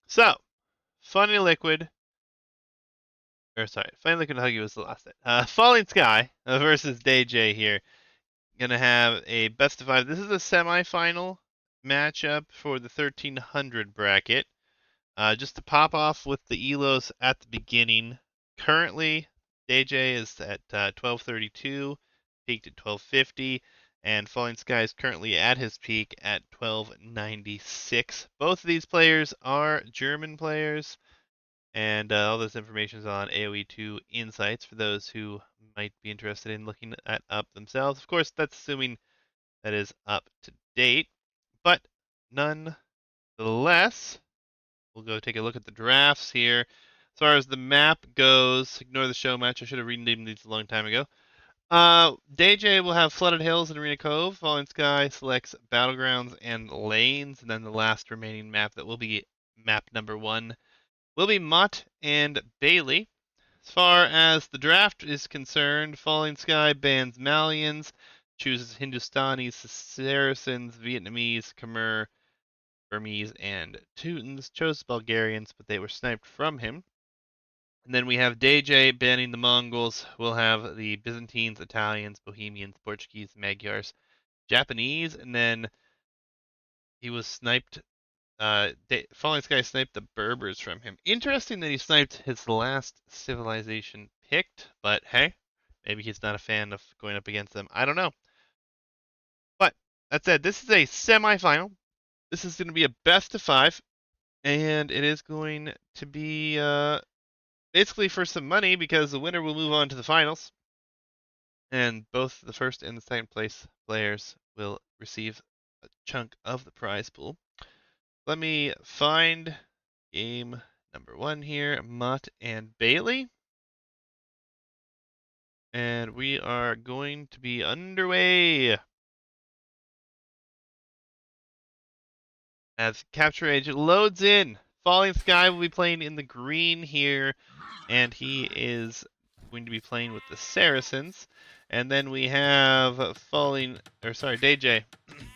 So, Funny Liquid, or sorry, Funny Liquid Huggy was the last hit. Falling Sky versus DayJay here. Gonna have a best of five. This is a semifinal matchup for the 1300 bracket. Just to pop off with the elos at the beginning. Currently, DayJay is at 1232, peaked at 1250, and Falling Sky is currently at his peak at 1296. Both of these players are German players, and all this information is on AoE2 Insights for those who might be interested in looking that up themselves. Of course, that's assuming that is up to date, but nonetheless, we'll go take a look at the drafts here. As far as the map goes, ignore the show match. I should have renamed these a long time ago. DayJay will have Flooded Hills and Arena Cove. Falling Sky selects Battlegrounds and Lanes, and then the last remaining map that will be map number 1 will be Mutt and Bailey. As far as the draft is concerned, Falling Sky bans Malians, chooses Hindustanis, Saracens, Vietnamese, Khmer, Burmese, and Teutons. Chose Bulgarians, but they were sniped from him. And then we have DayJay banning the Mongols. We'll have the Byzantines, Italians, Bohemians, Portuguese, Magyars, Japanese, and then he was sniped. Falling Sky sniped the Berbers from him. Interesting that he sniped his last civilization picked, but hey, maybe he's not a fan of going up against them. I don't know. But that said, this is a semi-final. This is going to be a best of 5, and it is going to be basically for some money because the winner will move on to the finals, and both the first and the second place players will receive a chunk of the prize pool. Let me find game number 1 here, Mutt and Bailey. And we are going to be underway. As Capture Agent loads in, Falling Sky will be playing in the green here, and he is going to be playing with the Saracens. And then we have DayJay,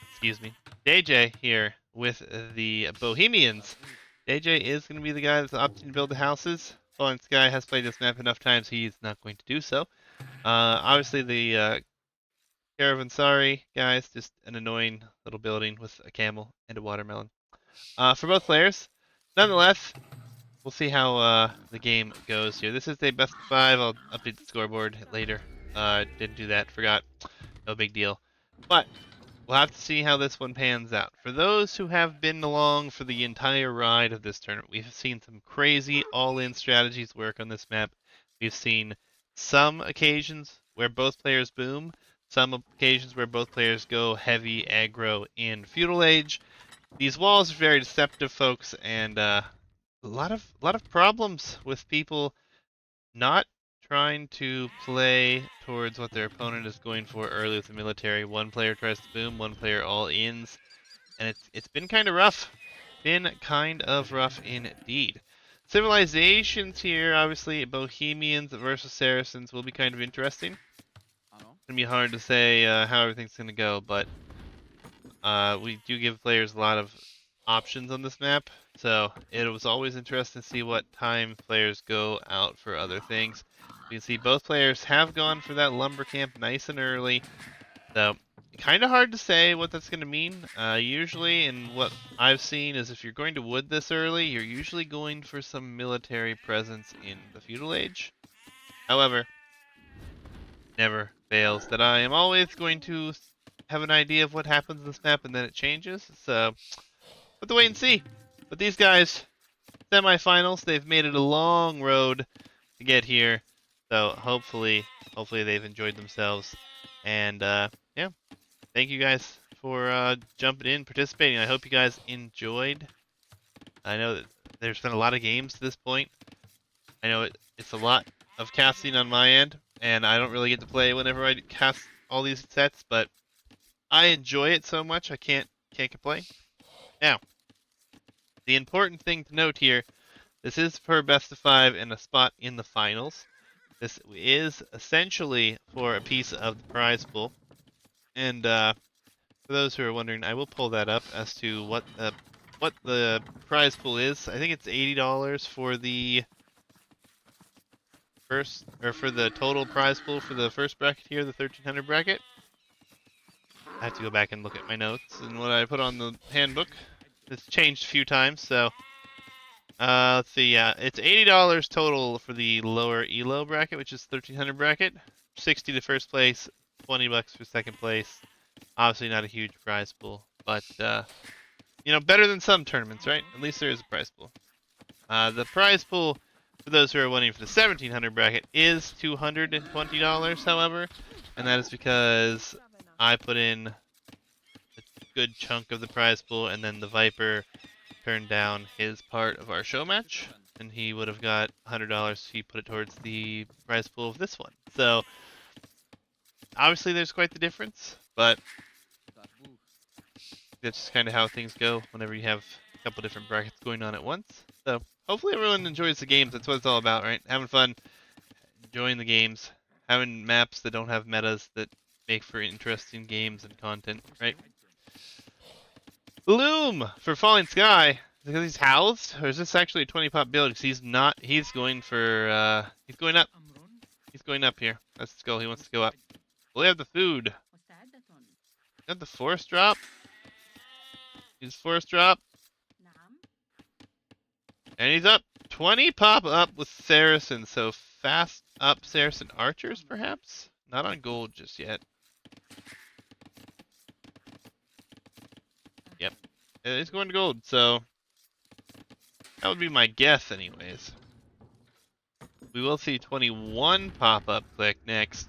excuse me, DayJay here with the Bohemians. DayJay is going to be the guy that's opting to build the houses. Falling Sky has played this map enough times, he's not going to do so. Obviously, the Caravansari guys, just an annoying little building with a camel and a watermelon. For both players, nonetheless, we'll see how the game goes here. This is a best of 5. I'll update the scoreboard later. Didn't do that, forgot. No big deal. But we'll have to see how this one pans out. For those who have been along for the entire ride of this tournament, we've seen some crazy all-in strategies work on this map. We've seen some occasions where both players boom, some occasions where both players go heavy aggro in Feudal Age. These walls are very deceptive, folks, and a lot of problems with people not trying to play towards what their opponent is going for early with the military. One player tries to boom, one player all ins, and it's been kind of rough. Been kind of rough indeed. Civilizations here, obviously, Bohemians versus Saracens will be kind of interesting. It's gonna be hard to say how everything's gonna go, but we do give players a lot of options on this map, so it was always interesting to see what time players go out for other things. You can see both players have gone for that lumber camp nice and early, so kind of hard to say what that's going to mean. Usually, in what I've seen, is if you're going to wood this early, you're usually going for some military presence in the feudal age. However, never fails that I am always going to have an idea of what happens in this map and then it changes, so we'll have to wait and see. But these guys, semifinals, they've made it a long road to get here. So hopefully they've enjoyed themselves. And yeah, thank you guys for jumping in, participating. I hope you guys enjoyed. I know that there's been a lot of games to this point. I know it's a lot of casting on my end, and I don't really get to play whenever I cast all these sets, but I enjoy it so much I can't complain. Now, the important thing to note here, this is for best of 5 and a spot in the finals. This is essentially for a piece of the prize pool. And for those who are wondering, I will pull that up as to what the what the prize pool is. I think it's $80 for the first, or for the total prize pool for the first bracket here, the 1300 bracket. I have to go back and look at my notes and what I put on the handbook. It's changed a few times, so let's see. Yeah, it's $80 total for the lower elo bracket, which is 1300 bracket. 60 to first place, $20 for second place. Obviously not a huge prize pool, but you know, better than some tournaments, right? At least there is a prize pool. The prize pool for those who are winning for the 1700 bracket is $220, however, and that is because I put in a good chunk of the prize pool, and then the Viper turned down his part of our show match, and he would have got $100. He put it towards the prize pool of this one. So obviously there's quite the difference, but that's just kind of how things go whenever you have a couple different brackets going on at once. So hopefully everyone enjoys the games. That's what it's all about, right? Having fun, enjoying the games, having maps that don't have metas that make for interesting games and content, right? Loom for Falling Sky. Because he's housed, or is this actually a 20 pop build? Because he's not. He's going for. He's going up. He's going up here. That's his goal. He wants to go up. Will he have the food? Got the forest drop. He's forest drop. And he's up. 20 pop up with Saracen. So fast up Saracen archers, perhaps? Not on gold just yet. Yep. He's going to gold, so that would be my guess anyways. We will see 21 pop up click next.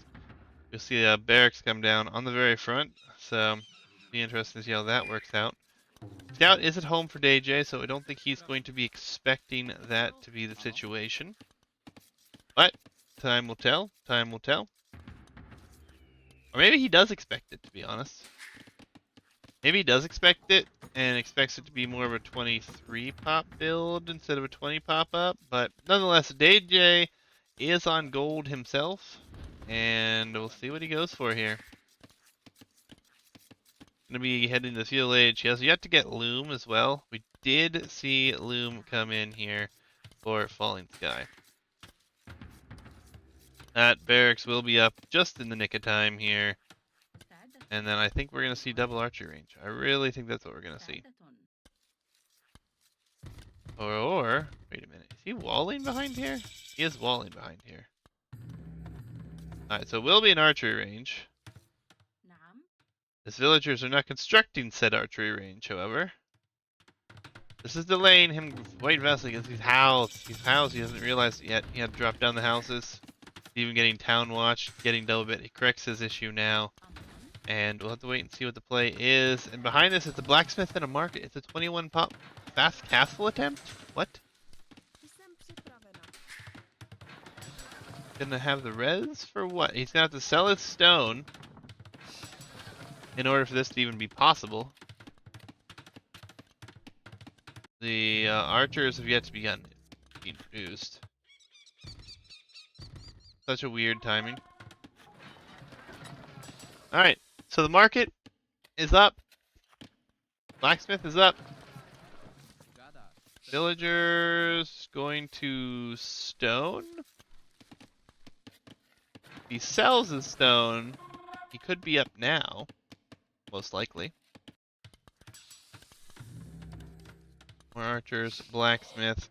You'll see barracks come down on the very front, so be interesting to see how that works out. Scout is at home for DayJay, so I don't think he's going to be expecting that to be the situation. But time will tell. Time will tell. Or maybe he does expect it, to be honest. Maybe he does expect it and expects it to be more of a 23 pop build instead of a 20 pop up. But nonetheless, DayJay is on gold himself, and we'll see what he goes for here. Gonna be heading to Fuel Age. He has yet to get Loom as well. We did see Loom come in here for Falling Sky. That barracks will be up just in the nick of time here. And then I think we're gonna see double archery range. I really think that's what we're gonna see. Or wait a minute. Is he walling behind here? He is walling behind here. Alright, so it will be an archery range. His villagers are not constructing said archery range, however. This is delaying him quite vastly because he's housed. He's housed. He hasn't realized it yet. He had to drop down the houses. Even getting town watch, getting double bit. He corrects his issue now. And we'll have to wait and see what the play is. And behind this, it's a blacksmith and a market. It's a 21 pop fast castle attempt? What? Gonna have the res for what? He's gonna have to sell his stone in order for this to even be possible. The archers have yet to be introduced. Such a weird timing. Alright, so the market is up. Blacksmith is up. Villagers going to stone. If he sells his stone, he could be up now. Most likely. More archers, blacksmith.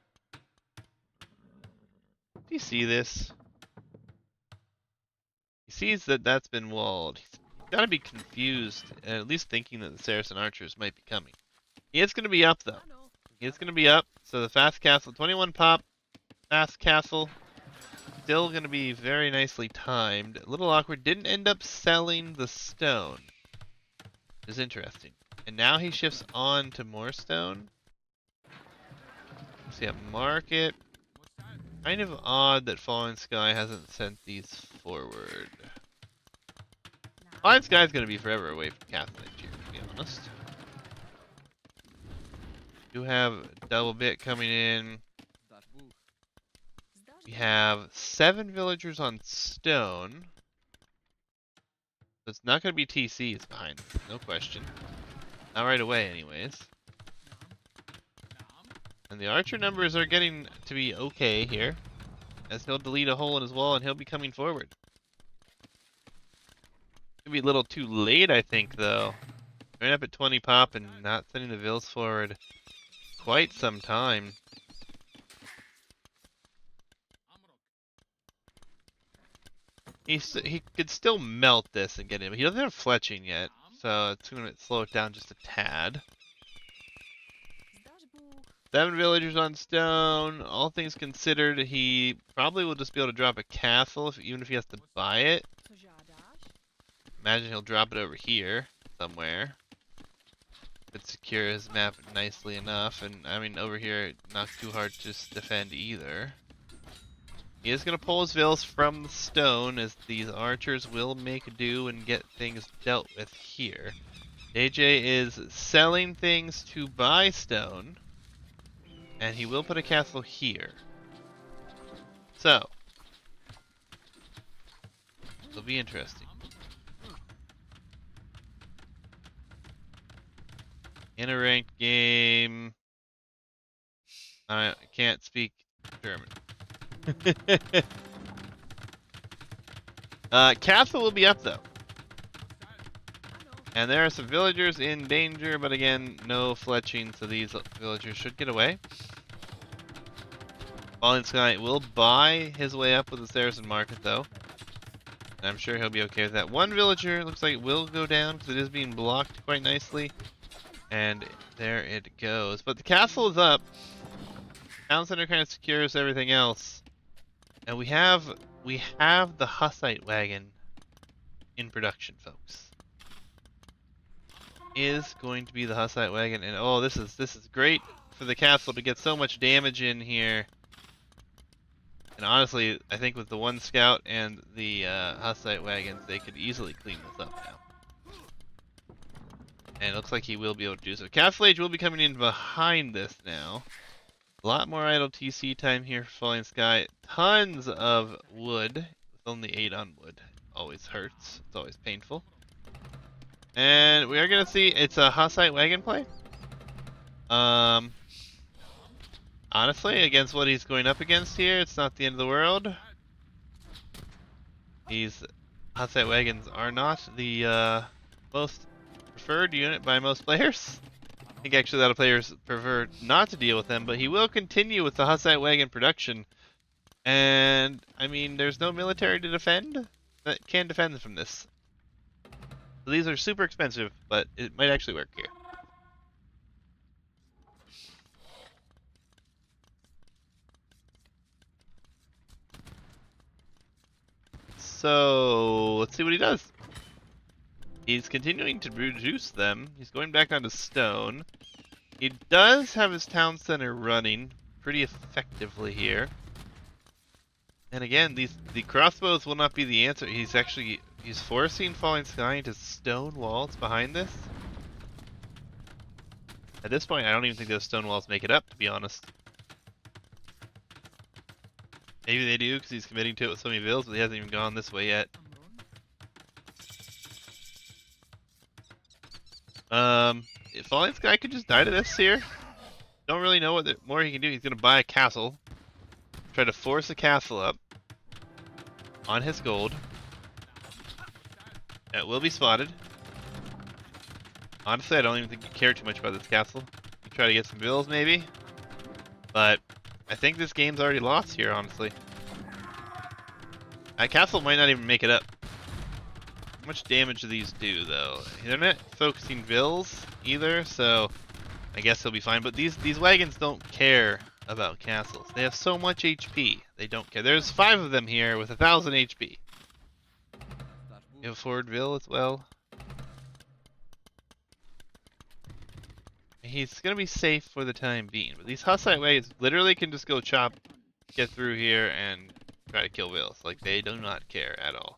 Do you see this? He sees that that's been walled. He's got to be confused, and at least thinking that the Saracen archers might be coming. He is going to be up, though. He is going to be up. So the fast castle, 21 pop, fast castle, still going to be very nicely timed. A little awkward. Didn't end up selling the stone. Which is interesting. And now he shifts on to more stone. See, a market. Kind of odd that Falling Sky hasn't sent these forward. Falling Sky is going to be forever away from Catholic here, to be honest. You have double bit coming in. We have 7 villagers on stone. So it's not going to be TCs behind them, no question. Not right away, anyways. And the archer numbers are getting to be okay here, as he'll delete a hole in his wall and he'll be coming forward. Could be a little too late, I think, though. Right up at 20 pop and not sending the Vils forward quite some time. He could still melt this and get in, but he doesn't have fletching yet, so it's going to slow it down just a tad. 7 villagers on stone. All things considered, he probably will just be able to drop a castle, even if he has to buy it. Imagine he'll drop it over here somewhere. Could secure his map nicely enough, and I mean over here, not too hard to defend either. He is going to pull his vills from the stone, as these archers will make do and get things dealt with here. DayJay is selling things to buy stone. And he will put a castle here. So, it'll be interesting. In a ranked game, I can't speak German. Castle will be up though. And there are some villagers in danger, but again, no fletching, so these villagers should get away. Falling Sky will buy his way up with the Saracen market, though. And I'm sure he'll be okay with that. One villager looks like it will go down because it is being blocked quite nicely. And there it goes. But the castle is up. Town center kind of secures everything else. And we have the Hussite wagon in production, folks. Is going to be the Hussite wagon, and oh, this is great for the castle to get so much damage in here. And honestly, I think with the one scout and the Hussite wagons, they could easily clean this up now. And it looks like he will be able to do so. Castle Age will be coming in behind this now. A lot more idle TC time here for Falling Sky. Tons of wood. With only 8 on wood. Always hurts. It's always painful. And we are going to see it's a Hussite wagon play. Honestly, against what he's going up against here, it's not the end of the world. These Hussite wagons are not the most preferred unit by most players. I think actually a lot of players prefer not to deal with them, but he will continue with the Hussite wagon production. And, I mean, there's no military to defend that can defend from this. So these are super expensive, but it might actually work here. So, let's see what he does. He's continuing to reduce them. He's going back onto stone. He does have his town center running pretty effectively here. And again, the crossbows will not be the answer. He's forcing Falling Sky into stone walls behind this. At this point, I don't even think those stone walls make it up, to be honest. Maybe they do, because he's committing to it with so many vills, but he hasn't even gone this way yet. If Falling Sky could just die to this here. Don't really know what more he can do. He's going to buy a castle. Try to force a castle up on his gold. It will be spotted. Honestly, I don't even think you care too much about this castle. You try to get some vills, maybe. But I think this game's already lost here, honestly. That castle might not even make it up. How much damage do these do, though? They're not focusing vills either, so I guess he'll be fine. But these wagons don't care about castles. They have so much HP. They don't care. There's 5 of them here with 1,000 HP. You have a forward vill as well. He's gonna be safe for the time being, but these Hussite wagons literally can just go chop, get through here, and try to kill vills. Like, they do not care at all.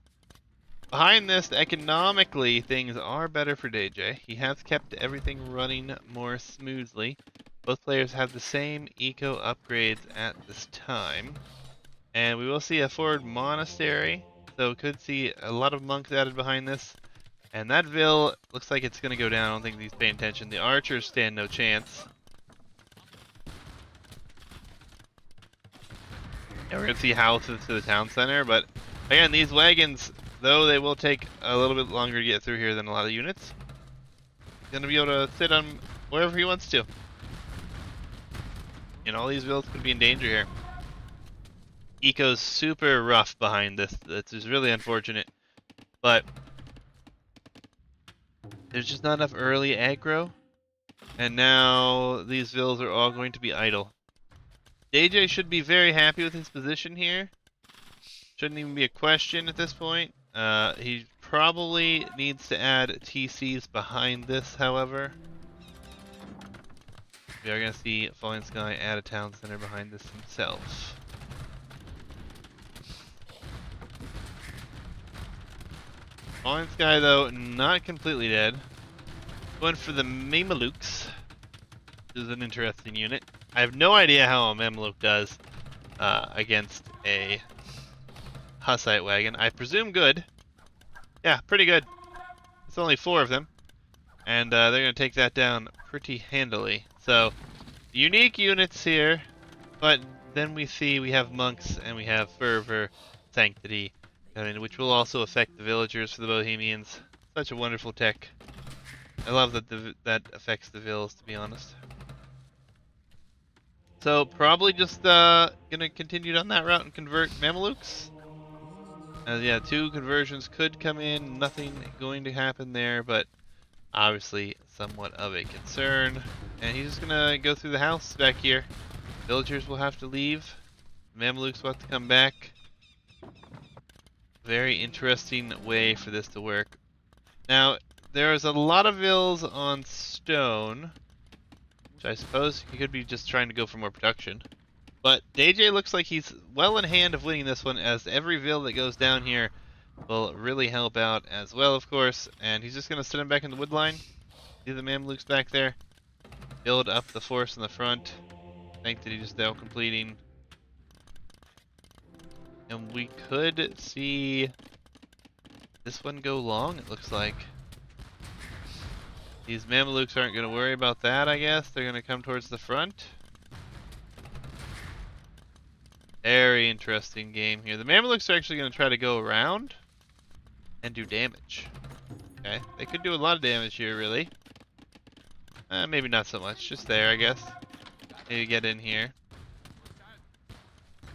Behind this, economically, things are better for DayJay. He has kept everything running more smoothly. Both players have the same eco upgrades at this time. And we will see a forward monastery, so could see a lot of monks added behind this. And that vill looks like it's going to go down. I don't think he's paying attention. The archers stand no chance. Yeah, we're gonna see houses to the town center, but again, these wagons, though they will take a little bit longer to get through here than a lot of units, he's gonna be able to sit on wherever he wants to. And all these villas could be in danger here. Eco's super rough behind this. This is really unfortunate, but there's just not enough early aggro, and now these villas are all going to be idle. DayJay should be very happy with his position here. Shouldn't even be a question at this point. He probably needs to add TCs behind this, however. We are going to see Falling Sky add a town center behind this himself. Falling Sky, though, not completely dead. Going for the Mamelukes. This is an interesting unit. I have no idea how a Mameluke does against a Hussite wagon. I presume good. Yeah, pretty good. It's only 4 of them. And they're going to take that down pretty handily. So, unique units here. But then we see we have monks and we have fervor, sanctity, which will also affect the villagers for the Bohemians. Such a wonderful tech. I love that that affects the villas, to be honest. So probably just gonna continue down that route and convert Mamelukes. Yeah, 2 conversions could come in. Nothing going to happen there, but obviously somewhat of a concern. And he's just gonna go through the house back here. Villagers will have to leave. Mamelukes will have to come back. Very interesting way for this to work. Now, there's a lot of vills on stone, which I suppose he could be just trying to go for more production. But DayJay looks like he's well in hand of winning this one, as every vill that goes down here will really help out as well, of course. And he's just going to send him back in the wood line. See the Mamelukes back there? Build up the force in the front. Think that he just now completing. And we could see this one go long, it looks like. These Mamelukes aren't going to worry about that, I guess. They're going to come towards the front. Very interesting game here. The Mamelukes are actually going to try to go around and do damage. Okay, they could do a lot of damage here, really. Maybe not so much. Just there, I guess. Maybe get in here.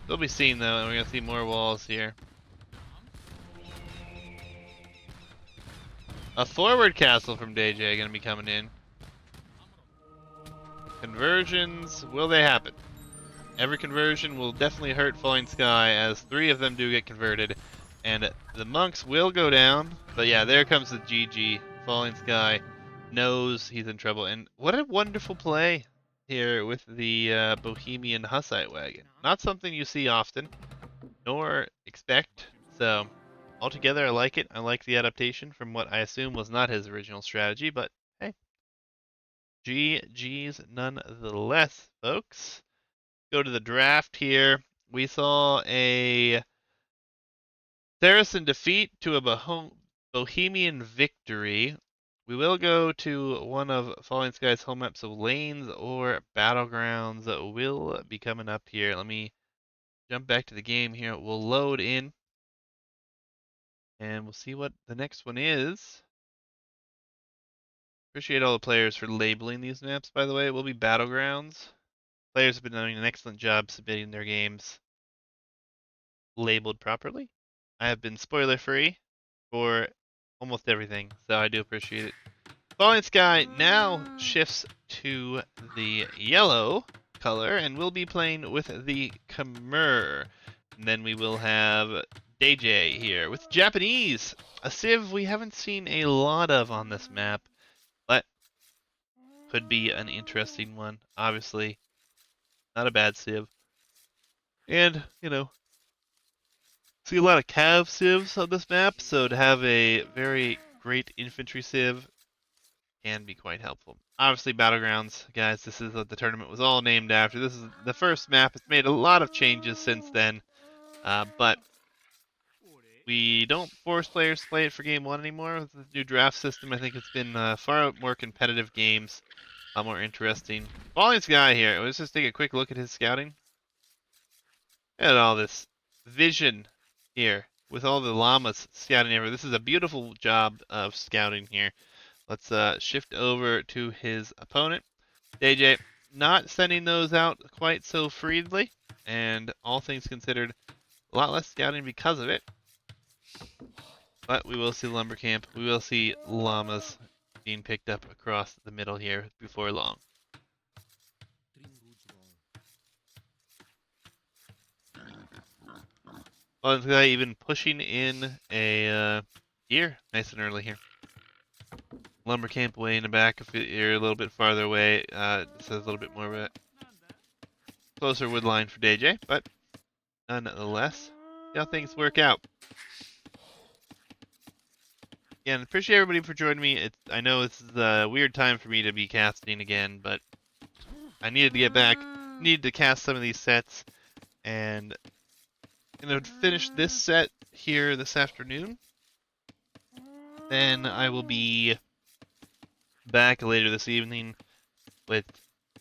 They'll be seen, though, and we're going to see more walls here. A forward castle from DayJay going to be coming in. Conversions, will they happen? Every conversion will definitely hurt Falling Sky, as 3 of them do get converted. And the monks will go down. But yeah, there comes the GG. Falling Sky knows he's in trouble. And what a wonderful play here with the Bohemian Hussite wagon. Not something you see often, nor expect. So, altogether, I like it. I like the adaptation from what I assume was not his original strategy. But hey, GG's nonetheless, folks. Go to the draft here. We saw a Saracen defeat to a Bohemian victory. We will go to one of Falling Sky's home maps, so Lanes or Battlegrounds will be coming up here. Let me jump back to the game here. We'll load in, and we'll see what the next one is. Appreciate all the players for labeling these maps, by the way. It will be Battlegrounds. Players have been doing an excellent job submitting their games labeled properly. I have been spoiler free for almost everything, so I do appreciate it. Falling Sky now shifts to the yellow color, and we'll be playing with the Khmer. And then we will have DayJay here with Japanese, a civ we haven't seen a lot of on this map, but could be an interesting one. Obviously, not a bad civ. And, you know, see a lot of cav civs on this map, so to have a very great infantry civ can be quite helpful. Obviously, Battlegrounds, guys, this is what the tournament was all named after. This is the first map. It's made a lot of changes since then, but we don't force players to play it for game 1 anymore. With the new draft system, I think it's been far more competitive games, a lot more interesting. Falling Sky here. Let's just take a quick look at his scouting. And all this vision here with all the llamas scouting everywhere. This is a beautiful job of scouting here. Let's shift over to his opponent. DayJay not sending those out quite so freely, and all things considered, a lot less scouting because of it. But we will see lumber camp. We will see llamas being picked up across the middle here before long. Oh, this guy even pushing in a deer nice and early here. Lumber camp way in the back. If you're a little bit farther away, this has a little bit more of a closer wood line for DayJay, but nonetheless, see how things work out. Again, appreciate everybody for joining me. I know this is a weird time for me to be casting again, but I needed to get back. Needed to cast some of these sets, and I'm gonna finish this set here this afternoon. Then I will be back later this evening with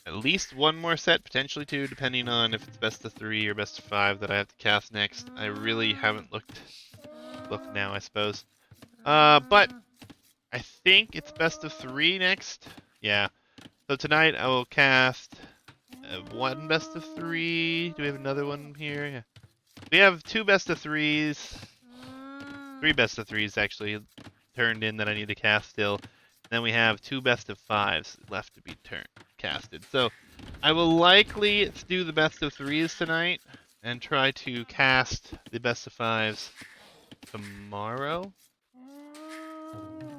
at least one more set, potentially two, depending on if it's best of 3 or best of 5 that I have to cast next. I really haven't looked now, I suppose. But I think it's best of 3 next. Yeah. So tonight I will cast one best of 3. Do we have another one here? Yeah. We have 2 best of 3s. 3 best of 3s actually turned in that I need to cast still. Then we have 2 best of 5s left to be casted. So I will likely do the best of 3s tonight and try to cast the best of 5s tomorrow.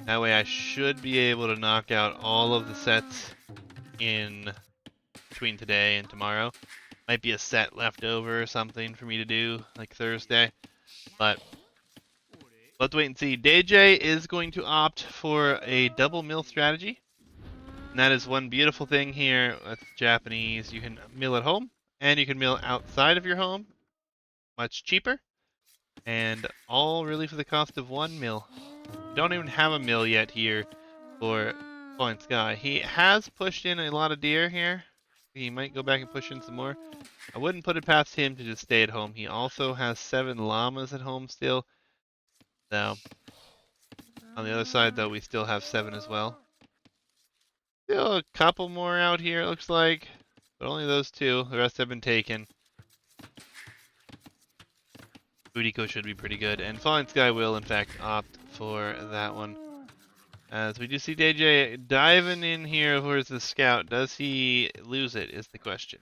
That way I should be able to knock out all of the sets in between today and tomorrow. Might be a set left over or something for me to do, like Thursday. But let's wait and see. DayJay is going to opt for a double mill strategy. And that is one beautiful thing here with Japanese. You can mill at home, and you can mill outside of your home. Much cheaper. And all really for the cost of 1 mill. You don't even have a mill yet here for Falling Sky. He has pushed in a lot of deer here. He might go back and push in some more. I wouldn't put it past him to just stay at home. He also has 7 llamas at home still. So, on the other side though, we still have 7 as well. Still a couple more out here, it looks like. But only those 2. The rest have been taken. Budiko should be pretty good. And Falling Sky will, in fact, opt for that one. As we do see DayJay diving in here towards the scout. Does he lose it, is the question.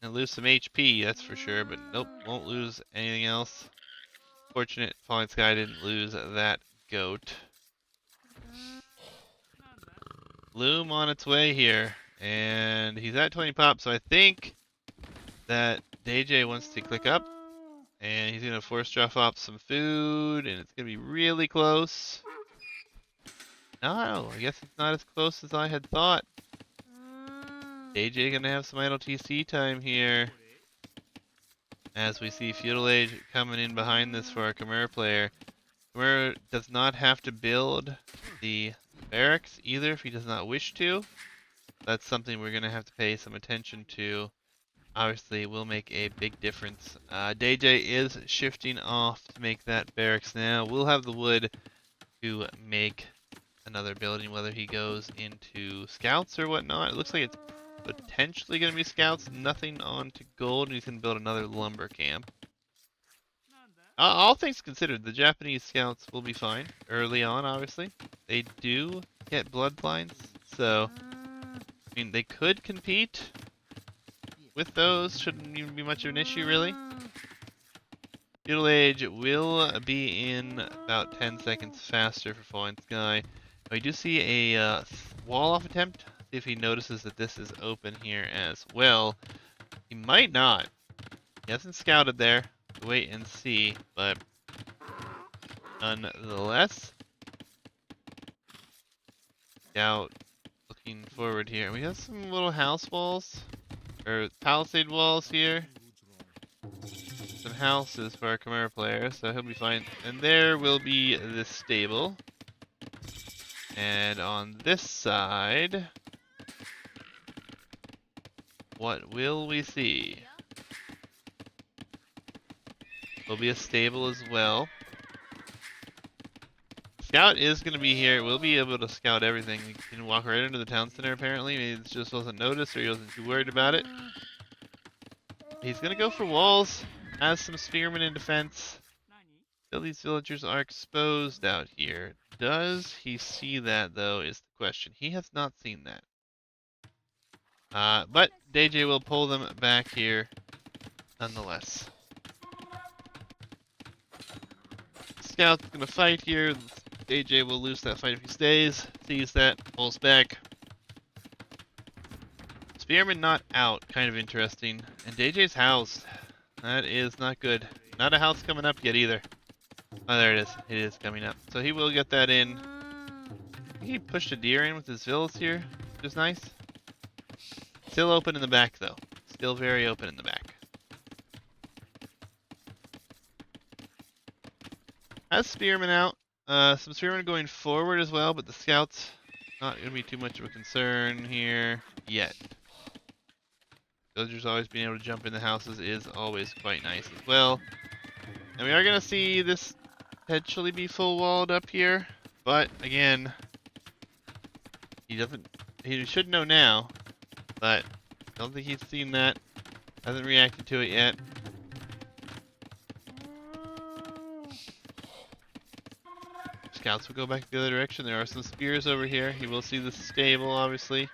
He'll lose some HP, that's for sure. But nope, won't lose anything else. Fortunate Falling Sky didn't lose that goat. Loom on its way here. And he's at 20 pop, so I think that DayJay wants to click up. And he's going to force drop off some food, and it's going to be really close. No, I guess it's not as close as I had thought. DayJay going to have some idle TC time here. As we see Feudal Age coming in behind this for our Khmer player. Khmer does not have to build the barracks either if he does not wish to. That's something we're going to have to pay some attention to. Obviously, it will make a big difference. DayJay is shifting off to make that barracks now. We'll have the wood to make another building, whether he goes into scouts or whatnot. It looks like it's potentially going to be scouts, nothing on to gold, and he's going to build another lumber camp. All things considered, the Japanese scouts will be fine early on, obviously. They do get bloodlines, so, I mean, they could compete with those. Shouldn't even be much of an issue, really. Feudal Age will be in about 10 seconds faster for Falling Sky. We do see a wall-off attempt. See if he notices that this is open here as well. He might not. He hasn't scouted there. Wait and see, but nonetheless. Scout looking forward here. We have some little house walls, or palisade walls here. Some houses for our Khmer player, so he'll be fine. And there will be the stable. And on this side, what will we see? will be a stable as well. Scout is going to be here. We'll be able to scout everything. We can walk right into the town center apparently. Maybe it just wasn't noticed or he wasn't too worried about it. He's going to go for walls. Has some spearmen in defense. Still, these villagers are exposed out here. Does he see that, though, is the question. He has not seen that. But DayJay will pull them back here nonetheless. Scout's gonna fight here. DayJay will lose that fight if he stays. Sees that, pulls back. Spearman not out, kind of interesting. And DayJay's house. That is not good. Not a house coming up yet either. Oh, there it is. It is coming up. So he will get that in. I think he pushed a deer in with his villas here, which is nice. Still open in the back, though. Still very open in the back. Has spearmen out. Some spearmen going forward as well, but the scouts not going to be too much of a concern here yet. Villagers always being able to jump in the houses is always quite nice as well. And we are going to see this potentially be full walled up here, but again, he should know now, but I don't think he's seen that. Hasn't reacted to it yet. Scouts will go back the other direction. There are some spears over here. He will see the stable, obviously.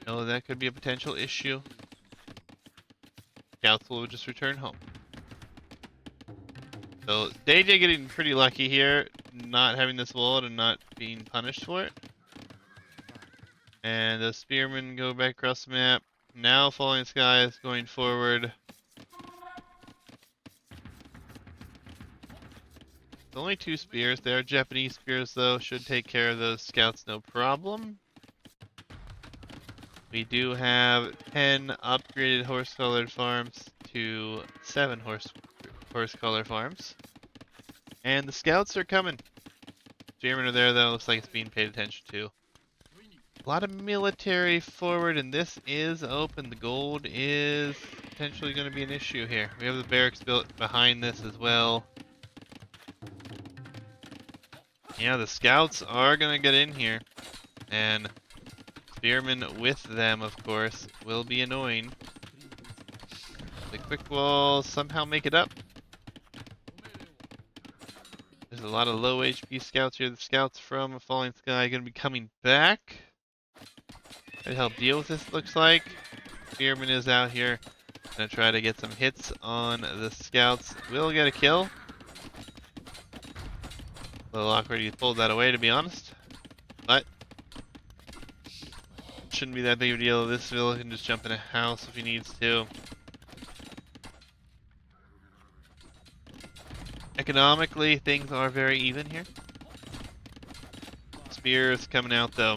No, that could be a potential issue. Scouts will just return home. So, DayJay getting pretty lucky here, not having this walled and not being punished for it. And the spearmen go back across the map. Now Falling Sky is going forward. Only 2 spears. They are Japanese spears, though. Should take care of those scouts, no problem. We do have 10 upgraded horse-colored farms to 7 horse-colored farms. And the scouts are coming. Spearmen are there, though. Looks like it's being paid attention to. A lot of military forward, and this is open. The gold is potentially going to be an issue here. We have the barracks built behind this as well. Yeah, the scouts are going to get in here, and spearmen with them, of course, will be annoying. The quick walls somehow make it up. There's a lot of low HP scouts here. The scouts from Falling Sky are going to be coming back to help deal with this, looks like. Spearman is out here. Going to try to get some hits on the scouts. Will get a kill. A little awkward he pulled that away, to be honest. But shouldn't be that big of a deal. This villain can just jump in a house if he needs to. Economically, things are very even here. Spears coming out though,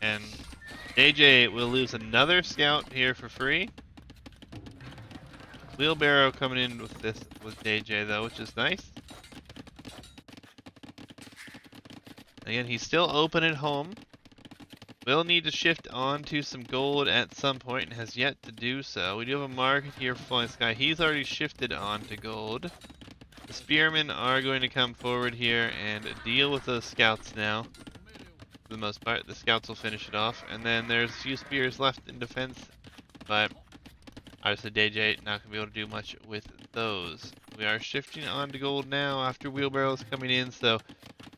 and DayJay will lose another scout here for free. Wheelbarrow coming in with DayJay though, which is nice. Again, he's still open at home. Will need to shift onto some gold at some point and has yet to do so. We do have a market here for Falling Sky. He's already shifted onto gold. The spearmen are going to come forward here and deal with those scouts now. For the most part, the scouts will finish it off. And then there's a few spears left in defense, but obviously DayJay not going to be able to do much with those. We are shifting on to gold now after wheelbarrows coming in, so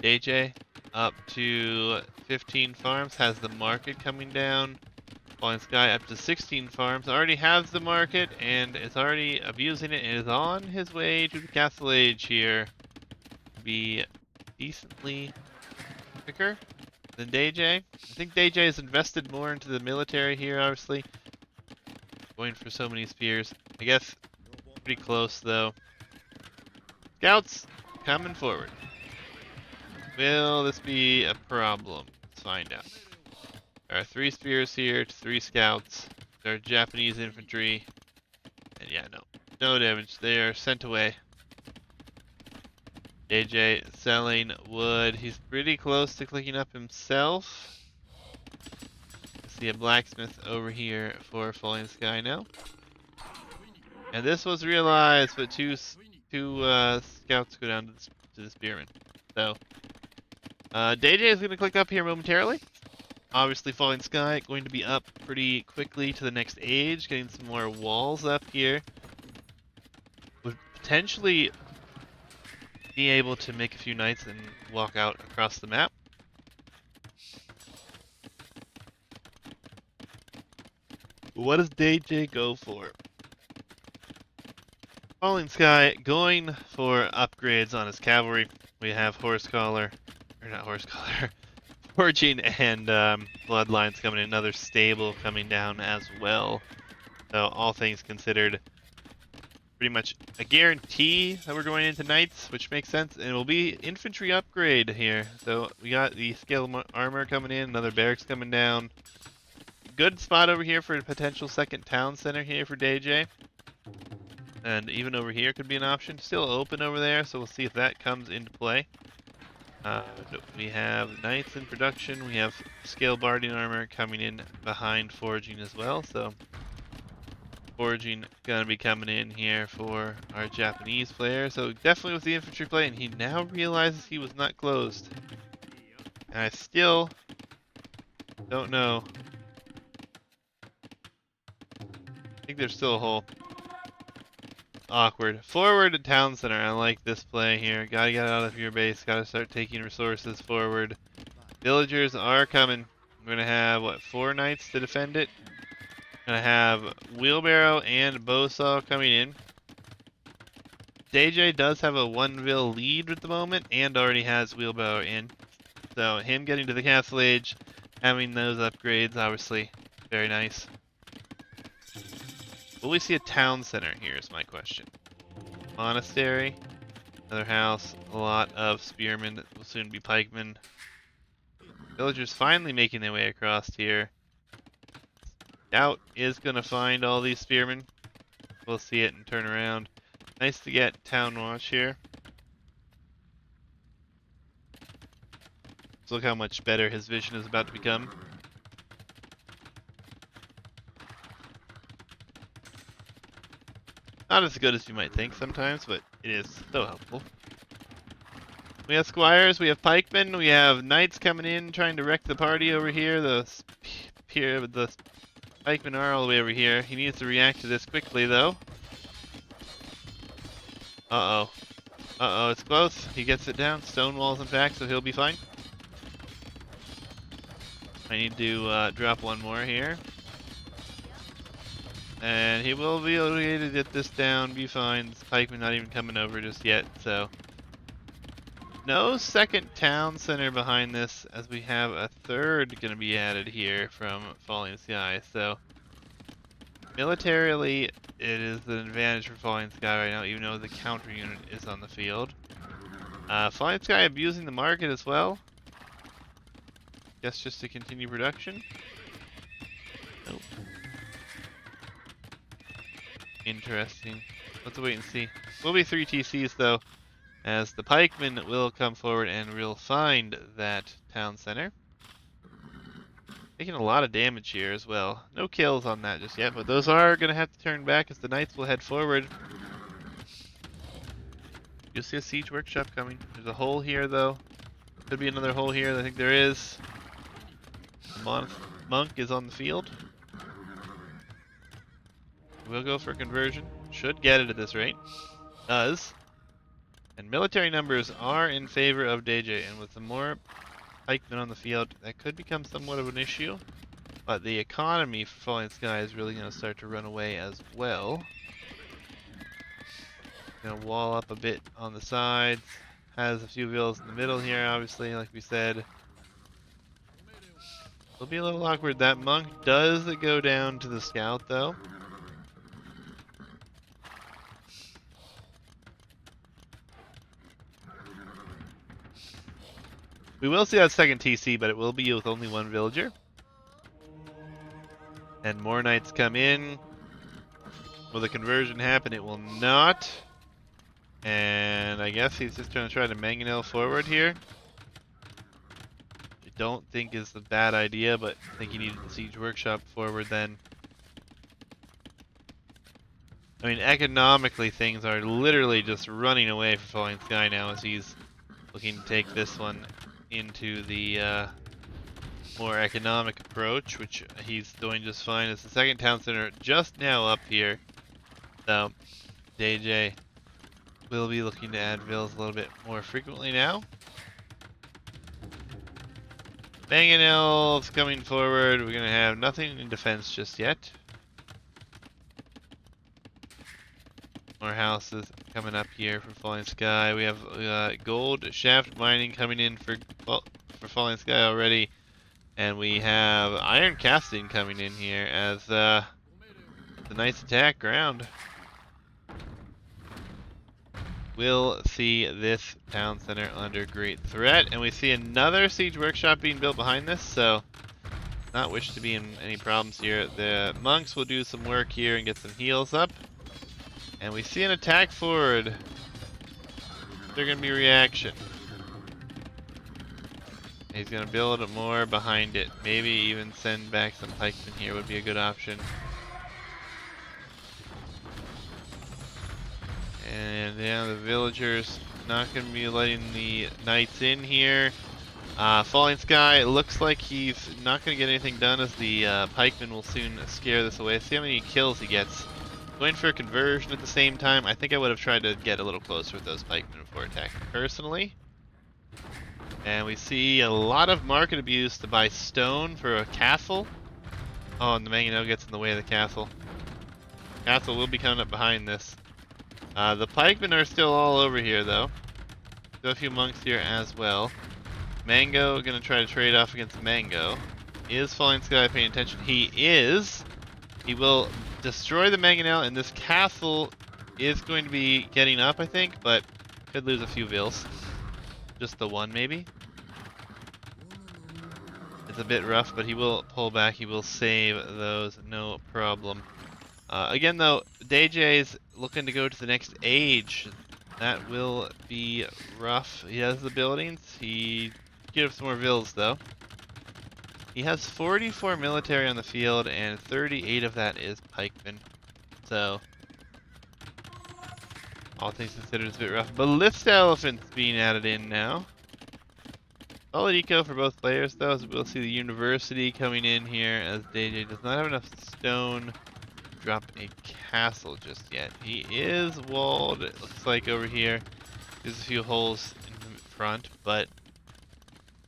DayJay up to 15 farms, has the market coming down. Falling Sky up to 16 farms, already has the market and is already abusing it and is on his way to the Castle Age here. Be decently quicker than DayJay. I think DayJay has invested more into the military here, obviously. Going for so many spears. I guess pretty close though. Scouts coming forward. Will this be a problem? Let's find out. There are 3 spears here to 3 scouts. There are Japanese infantry. And yeah, no damage. They are sent away. DayJay selling wood. He's pretty close to clicking up himself. See a blacksmith over here for Falling Sky now. And this was realized, but two two scouts go down to the spearman. So, DayJay is going to click up here momentarily. Obviously, Falling Sky going to be up pretty quickly to the next age, getting some more walls up here. Would potentially be able to make a few knights and walk out across the map. What does DayJay go for? Falling Sky going for upgrades on his cavalry. We have Horse Collar, or not Horse Collar, Forging and Bloodlines coming in, another stable coming down as well. So all things considered, pretty much a guarantee that we're going into Knights, which makes sense, and it will be infantry upgrade here. So we got the scale armor coming in, another barracks coming down. Good spot over here for a potential second town center here for DayJay. And even over here could be an option. Still open over there, so we'll see if that comes into play. We have Knights in production. We have Scale Barding armor coming in behind Forging as well. So Forging gonna be coming in here for our Japanese player. So definitely with the infantry play, and he now realizes he was not closed. And I still don't know. I think there's still a hole. Awkward. Forward to town center. I like this play here. Gotta get out of your base. Gotta start taking resources forward. Villagers are coming. I'm gonna have, what, 4 knights to defend it? Gonna have wheelbarrow and bowsaw coming in. DayJay does have a 1-vil lead at the moment and already has wheelbarrow in. So him getting to the castle age, having those upgrades, obviously very nice. Will we see a town center here is my question. Monastery, another house, a lot of spearmen that will soon be pikemen. Villagers finally making their way across here. Scout is going to find all these spearmen. We'll see it and turn around. Nice to get town watch here. Let's look how much better his vision is about to become. Not as good as you might think sometimes, but it is so helpful. We have squires, we have pikemen, we have knights coming in trying to wreck the party over here. The pikemen are all the way over here. He needs to react to this quickly though. Uh-oh. Uh-oh, it's close. He gets it down. Stone walls in fact, so he'll be fine. I need to drop one more here. And he will be able to get this down, be fine. This pikeman not even coming over just yet, so. No second town center behind this, as we have a third going to be added here from Falling Sky. So, militarily, it is an advantage for Falling Sky right now, even though the counter unit is on the field. Falling Sky abusing the market as well. Guess just to continue production. Nope. Interesting. Let's wait and see. Will be 3 TCs though, as the pikemen will come forward and we'll find that town center. Taking a lot of damage here as well. No kills on that just yet, but those are going to have to turn back as the knights will head forward. You'll see a siege workshop coming. There's a hole here though. Could be another hole here. I think there is. The monk is on the field. We'll go for conversion. Should get it at this rate. Does. And military numbers are in favor of DayJay, and with some more pikemen on the field, that could become somewhat of an issue. But the economy for Falling Sky is really going to start to run away as well. Gonna wall up a bit on the sides. Has a few villas in the middle here, obviously, like we said. It'll be a little awkward. That monk does go down to the scout, though. We will see that second TC, but it will be with only 1 villager. And more knights come in. Will the conversion happen? It will not. And I guess he's just going to try to mangonel forward here. I don't think is a bad idea, but I think he needed the siege workshop forward then. I mean, economically, things are literally just running away for Falling Sky now as he's looking to take this one into the more economic approach, which he's doing just fine. It's the second town center just now up here. So, DayJay will be looking to add villas a little bit more frequently now. Banging elves coming forward. We're going to have nothing in defense just yet. More houses coming up here for Falling Sky. We have gold shaft mining coming in for Falling Sky already. And we have iron casting coming in here as the nice attack ground. We'll see this town center under great threat. And we see another siege workshop being built behind this, so not wish to be in any problems here. The monks will do some work here and get some heals up. And we see an attack forward. They're going to be reaction. He's going to build more behind it. Maybe even send back some pikemen here would be a good option. And yeah, the villagers not going to be letting the knights in here. Falling Sky, it looks like he's not going to get anything done as the pikemen will soon scare this away. See how many kills he gets. Going for a conversion at the same time. I think I would have tried to get a little closer with those pikemen before attacking personally. And we see a lot of market abuse to buy stone for a castle. Oh, and the Mangonel gets in the way of the castle. Castle will be coming up behind this. The pikemen are still all over here though. Still a few monks here as well. Mango gonna try to trade off against Mango. Is Falling Sky paying attention? He is. He will destroy the Mangonel, and this castle is going to be getting up, I think, but could lose a few vills. Just the one, maybe. It's a bit rough, but he will pull back. He will save those, no problem. Again, though, DayJay's looking to go to the next age. That will be rough. He has the buildings. He gives some more vills, though. He has 44 military on the field, and 38 of that is pikemen. So, all things considered, it's a bit rough. Ballista elephants being added in now. Solid eco for both players, though, as we'll see the university coming in here, as DayJay does not have enough stone to drop a castle just yet. He is walled, it looks like, over here. There's a few holes in the front, but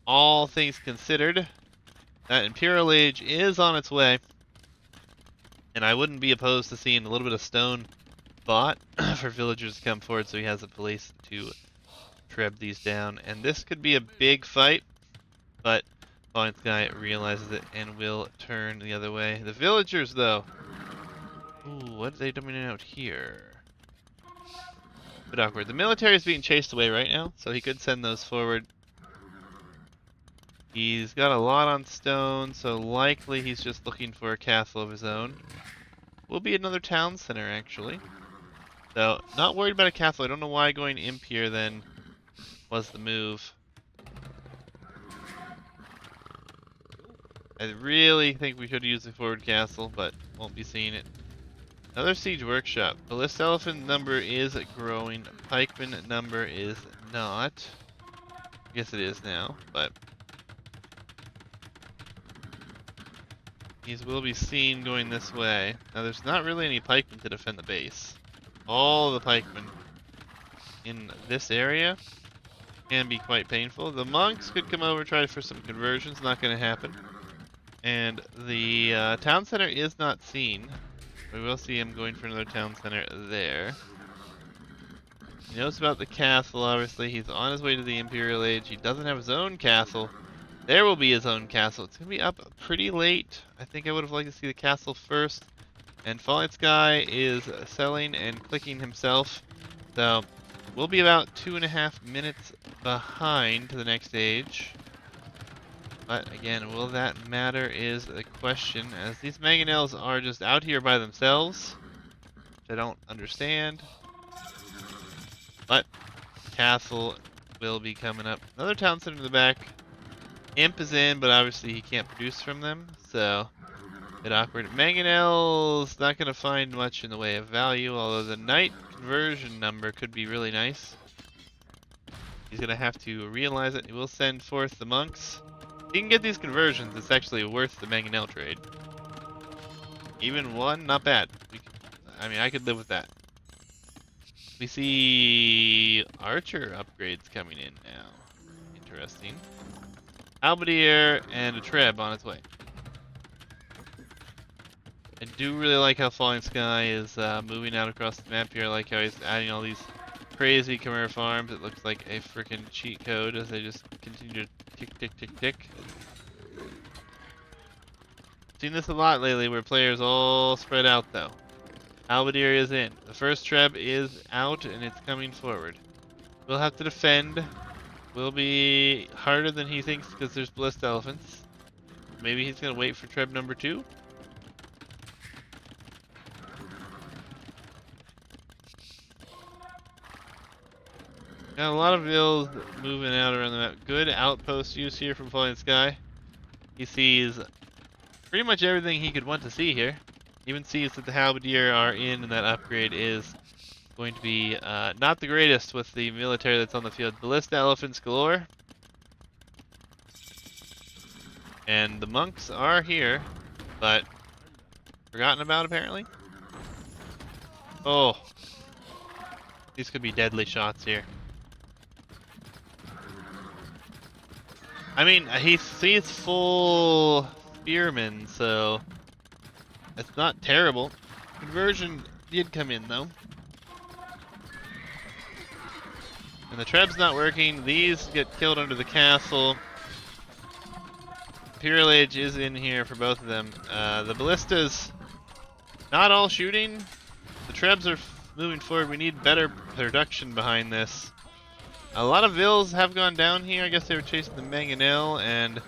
all things considered, that Imperial Age is on its way, and I wouldn't be opposed to seeing a little bit of stone bought for villagers to come forward so he has a place to treb these down. And this could be a big fight, but Falling Sky realizes it and will turn the other way. The villagers, though, ooh, what are they doing out here? A bit awkward. The military is being chased away right now, so he could send those forward. He's got a lot on stone, so likely he's just looking for a castle of his own. Will be another town center, actually. So, not worried about a castle. I don't know why going imp here then was the move. I really think we should use the forward castle, but won't be seeing it. Another siege workshop. Ballista elephant number is growing. Pikeman number is not. I guess it is now, but these will be seen going this way. Now there's not really any pikemen to defend the base. All the pikemen in this area can be quite painful. The monks could come over, try for some conversions, not going to happen. And the town center is not seen. We will see him going for another town center there. He knows about the castle, obviously. He's on his way to the Imperial Age. He doesn't have his own castle. There will be his own castle. It's going to be up pretty late. I think I would have liked to see the castle first. And Falling Sky is selling and clicking himself. So, we'll be about 2.5 minutes behind to the next age. But again, will that matter is the question, as these Mangonels are just out here by themselves, which I don't understand. But castle will be coming up. Another town center in the back. Imp is in, but obviously he can't produce from them, so bit awkward. Mangonel's not going to find much in the way of value, although the knight conversion number could be really nice. He's going to have to realize it. He will send forth the monks. If he can get these conversions, it's actually worth the Mangonel trade. Even one, not bad. I mean, I could live with that. We see archer upgrades coming in now. Interesting. Halberdier and a Treb on its way. I do really like how Falling Sky is moving out across the map here. I like how he's adding all these crazy Chimera farms. It looks like a freaking cheat code as they just continue to tick, tick, tick, tick. Seen this a lot lately where players all spread out though. Halberdier is in. The first Treb is out and it's coming forward. We'll have to defend. Will be harder than he thinks because there's Blissed Elephants. Maybe he's going to wait for Treb number 2. Got a lot of vills moving out around the map. Good outpost use here from Falling Sky. He sees pretty much everything he could want to see here. Even sees that the Halberdier are in and that upgrade is going to be not the greatest with the military that's on the field. Ballista Elephants galore. And the monks are here, but forgotten about apparently. Oh, these could be deadly shots here. I mean, he sees full spearmen, so it's not terrible. Conversion did come in though. And the Treb's not working. These get killed under the castle. Imperial Age is in here for both of them. The ballistas, not all shooting. The Trebs are moving forward. We need better production behind this. A lot of vills have gone down here. I guess they were chasing the Mangonel, and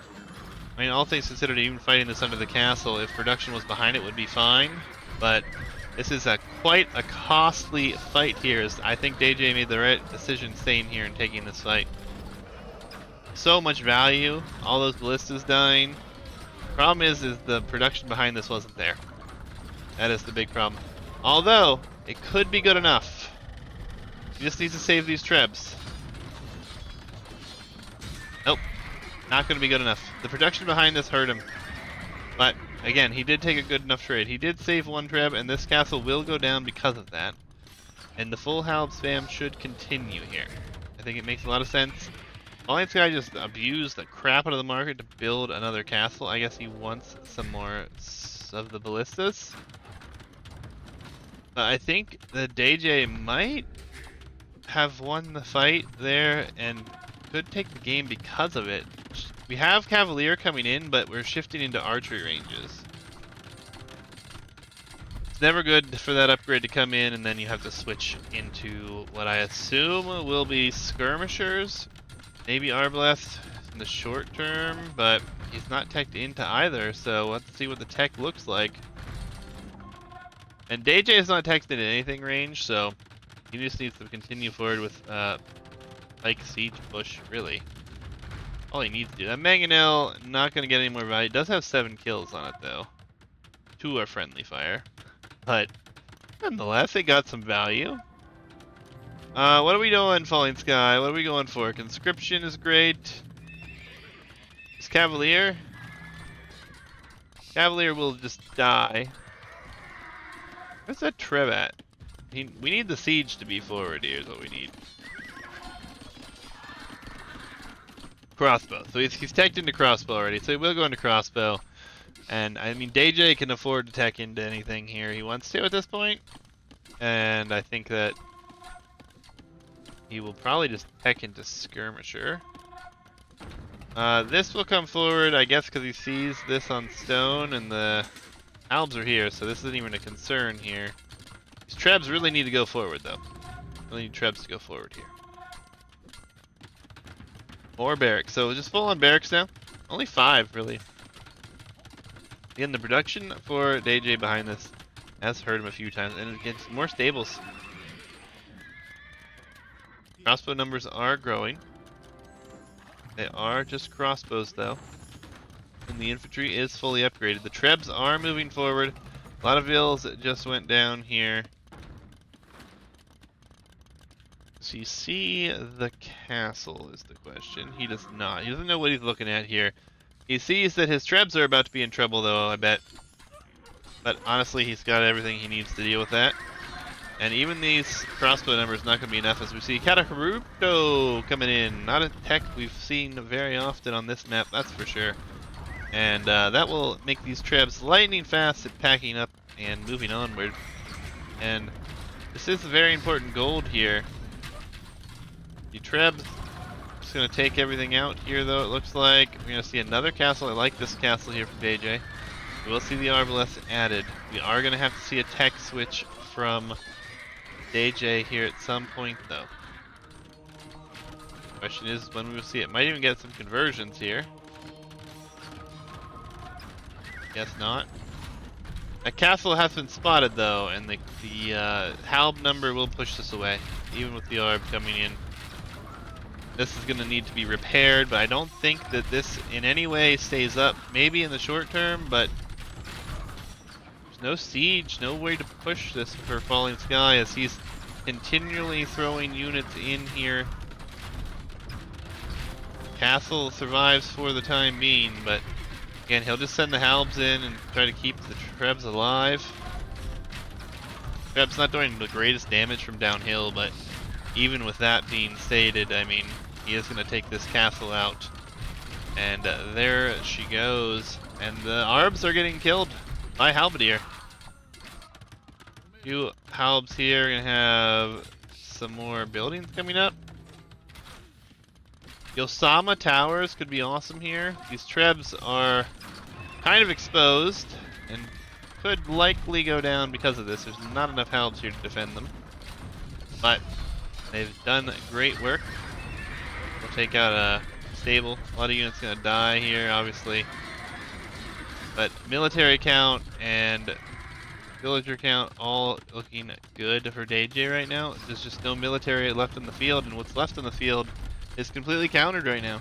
I mean, all things considered, even fighting this under the castle, if production was behind it, would be fine. But this is quite a costly fight here. I think DayJay made the right decision staying here and taking this fight. So much value, all those ballistas dying. Problem is the production behind this wasn't there. That is the big problem. Although, it could be good enough. He just needs to save these Trebs. Nope, not going to be good enough. The production behind this hurt him. But, again, he did take a good enough trade. He did save one Treb, and this castle will go down because of that. And the full Halb spam should continue here. I think it makes a lot of sense. Falling Sky just abused the crap out of the market to build another castle. I guess he wants some more of the ballistas. But I think the DayJay might have won the fight there and could take the game because of it. We have Cavalier coming in, but we're shifting into archery ranges. It's never good for that upgrade to come in and then you have to switch into what I assume will be skirmishers. Maybe Arbalest in the short term, but he's not teched into either, so let's see what the tech looks like. And DayJay is not teched into anything range, so he just needs to continue forward with Pike Siege push, really. All he needs to do. That Mangonel, not going to get any more value. It does have 7 kills on it, though. 2 are friendly fire. But, nonetheless, it got some value. What are we doing, Falling Sky? What are we going for? Conscription is great. Is Cavalier? Cavalier will just die. Where's that Treb at? We need the siege to be forward here is what we need. Crossbow. So he's teched into crossbow already, so he will go into crossbow. And I mean, DayJay can afford to tech into anything here he wants to at this point. And I think that he will probably just tech into skirmisher. This will come forward, I guess, because he sees this on stone, and the Albs are here, so this isn't even a concern here. These Trebs really need to go forward, though. Really need Trebs to go forward here. More barracks. So just full on barracks now. Only 5, really. Again, the production for DayJay behind this has hurt him a few times, and again, more stables. Crossbow numbers are growing. They are just crossbows, though. And the infantry is fully upgraded. The trebs are moving forward. A lot of vills just went down here. Does he see the castle is the question. He does not. He doesn't know what he's looking at here. He sees that his trebs are about to be in trouble though, I bet. But honestly, he's got everything he needs to deal with that. And even these crossbow numbers not going to be enough, as we see Kataharuto coming in. Not a tech we've seen very often on this map, that's for sure. And that will make these trebs lightning fast at packing up and moving onward. And this is a very important gold here. The trebs just going to take everything out here, though, it looks like. We're going to see another castle. I like this castle here from DayJay. We will see the arbalest added. We are going to have to see a tech switch from DayJay here at some point, though. Question is when we will see it. Might even get some conversions here. Guess not. A castle has been spotted, though, and the halb number will push this away, even with the arb coming in. This is going to need to be repaired, but I don't think that this in any way stays up. Maybe in the short term, but there's no siege, no way to push this for Falling Sky as he's continually throwing units in here. Castle survives for the time being, but again, he'll just send the halbs in and try to keep the trebs alive. Trebs not doing the greatest damage from downhill, but even with that being stated, I mean, he is going to take this castle out. And there she goes. And the arbs are getting killed by halberdier. Few halbs here, going to have some more buildings coming up. Yosama Towers could be awesome here. These trebs are kind of exposed and could likely go down because of this. There's not enough halbs here to defend them. But they've done great work. We'll take out a stable. A lot of units going to die here, obviously. But military count and villager count all looking good for DayJay right now. There's just no military left in the field, and what's left in the field is completely countered right now.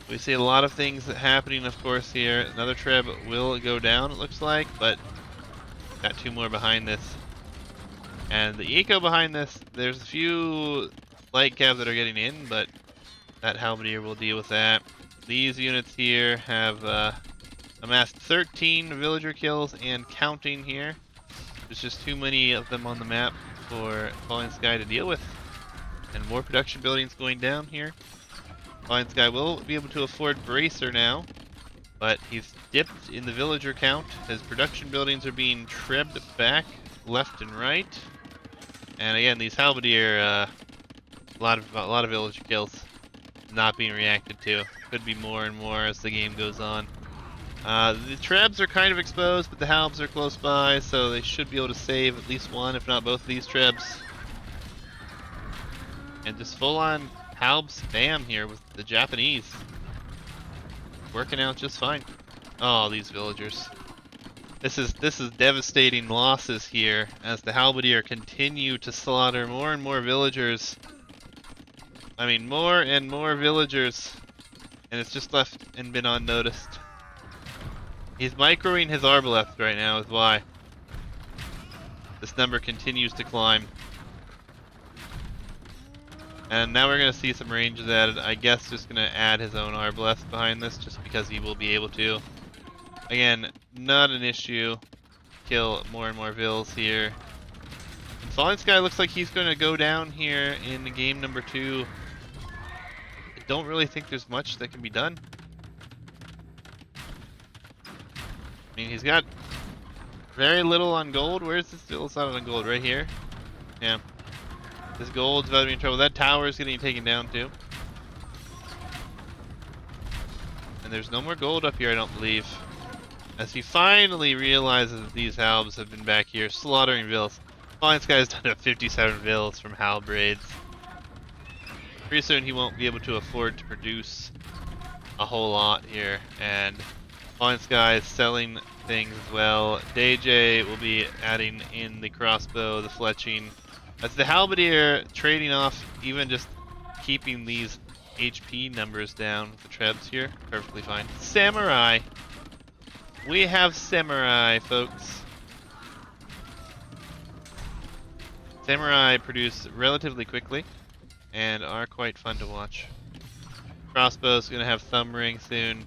We see a lot of things happening, of course, here. Another treb will go down, it looks like, but got two more behind this. And the eco behind this, there's a few light cav that are getting in, but that halberdier will deal with that. These units here have amassed 13 villager kills and counting here. There's just too many of them on the map for Falling Sky to deal with. And more production buildings going down here. Falling Sky will be able to afford Bracer now, but he's dipped in the villager count. His production buildings are being trebbed back left and right. And again, these halberdier, a lot of villager kills not being reacted to. Could be more and more as the game goes on. The trebs are kind of exposed, but the halbs are close by, so they should be able to save at least one, if not both of these trebs. And just full-on halb spam here with the Japanese. Working out just fine. Oh, these villagers. This is devastating losses here as the halberdier continue to slaughter more and more villagers. I mean, more and more villagers, and it's just left and been unnoticed. He's microing his arbalest right now is why. This number continues to climb. And now we're going to see some ranges added. I guess just going to add his own arbalest behind this just because he will be able to. Again, not an issue. Kill more and more vills here. And Falling Sky looks like he's going to go down here in game number 2. I don't really think there's much that can be done. I mean, he's got very little on gold. Where's this vill slotted on gold? Right here? Yeah. This gold's about to be in trouble. That tower is getting taken down too. And there's no more gold up here, I don't believe. As he finally realizes that these halbs have been back here slaughtering vills. Falling Sky has done 57 vills from halb raids. Pretty soon he won't be able to afford to produce a whole lot here. And Falling Sky is selling things as well. DayJay will be adding in the crossbow, the fletching. As the halberdier trading off even just keeping these HP numbers down with the trebs here. Perfectly fine. Samurai. We have samurai, folks. Samurai produce relatively quickly and are quite fun to watch. Crossbow's gonna have thumb ring soon.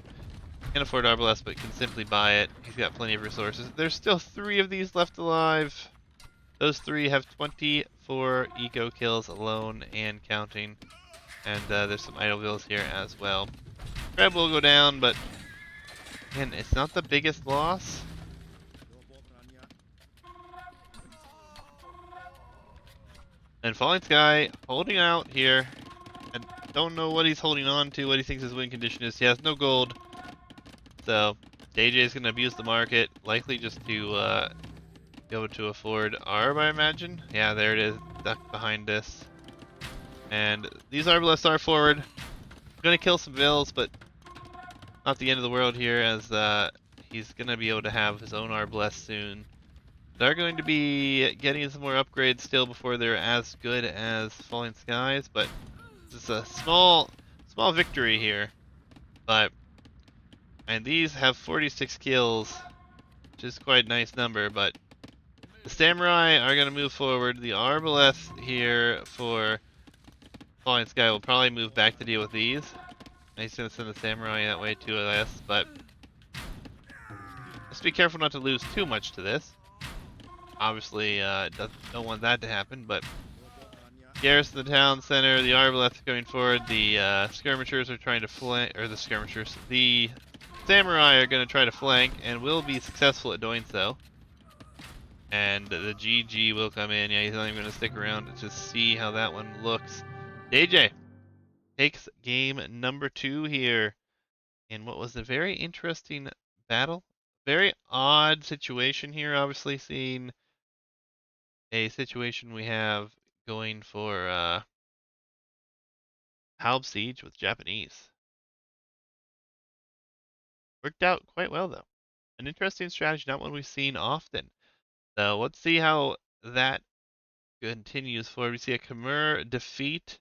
Can't afford arbalest, but can simply buy it. He's got plenty of resources. There's still 3 of these left alive. Those 3 have 24 eco kills alone and counting. And there's some idle kills here as well. Crab will go down, but again, it's not the biggest loss. And Falling Sky holding out here. I don't know what he's holding on to, what he thinks his win condition is. He has no gold. So DayJay is going to abuse the market, likely just to be able to afford Arb, I imagine. Yeah, there it is, ducked behind this. And these Arbalests are forward. I'm going to kill some Vills, but not the end of the world here, as he's going to be able to have his own Arbalest soon. They're going to be getting some more upgrades still before they're as good as Falling Skies, but it's a small victory here. And these have 46 kills, which is quite a nice number, but the Samurai are going to move forward. The Arbalest here for Falling Sky will probably move back to deal with these. He's going to send the Samurai that way too, I guess, but just be careful not to lose too much to this. Obviously, don't want that to happen, but garrison the town center, the Arbalest going forward, the skirmishers are trying to flank, or the Samurai are going to try to flank, and will be successful at doing so. And the GG will come in. Yeah, he's not even going to stick around to just see how that one looks. DayJay takes game number 2 here in what was a very interesting battle. Very odd situation here, obviously, seeing a situation we have going for Halb Siege with Japanese. Worked out quite well, though. An interesting strategy, not one we've seen often. So let's see how that continues forward. We see a Khmer defeat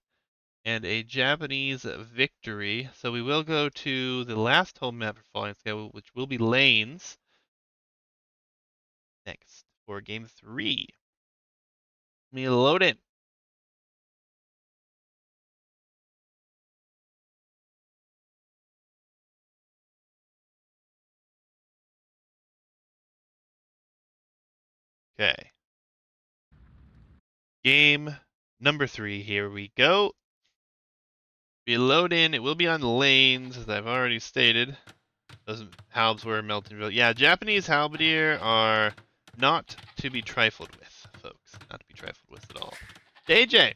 and a Japanese victory. So we will go to the last home map for Falling Sky, which will be Lanes, next for game 3. Let me load in. Okay. Game number 3, here we go. We load in, it will be on Lanes, as I've already stated. Those halbs were Meltonville. Yeah, Japanese halberdier are not to be trifled with, folks. Not to be trifled with at all. DayJay,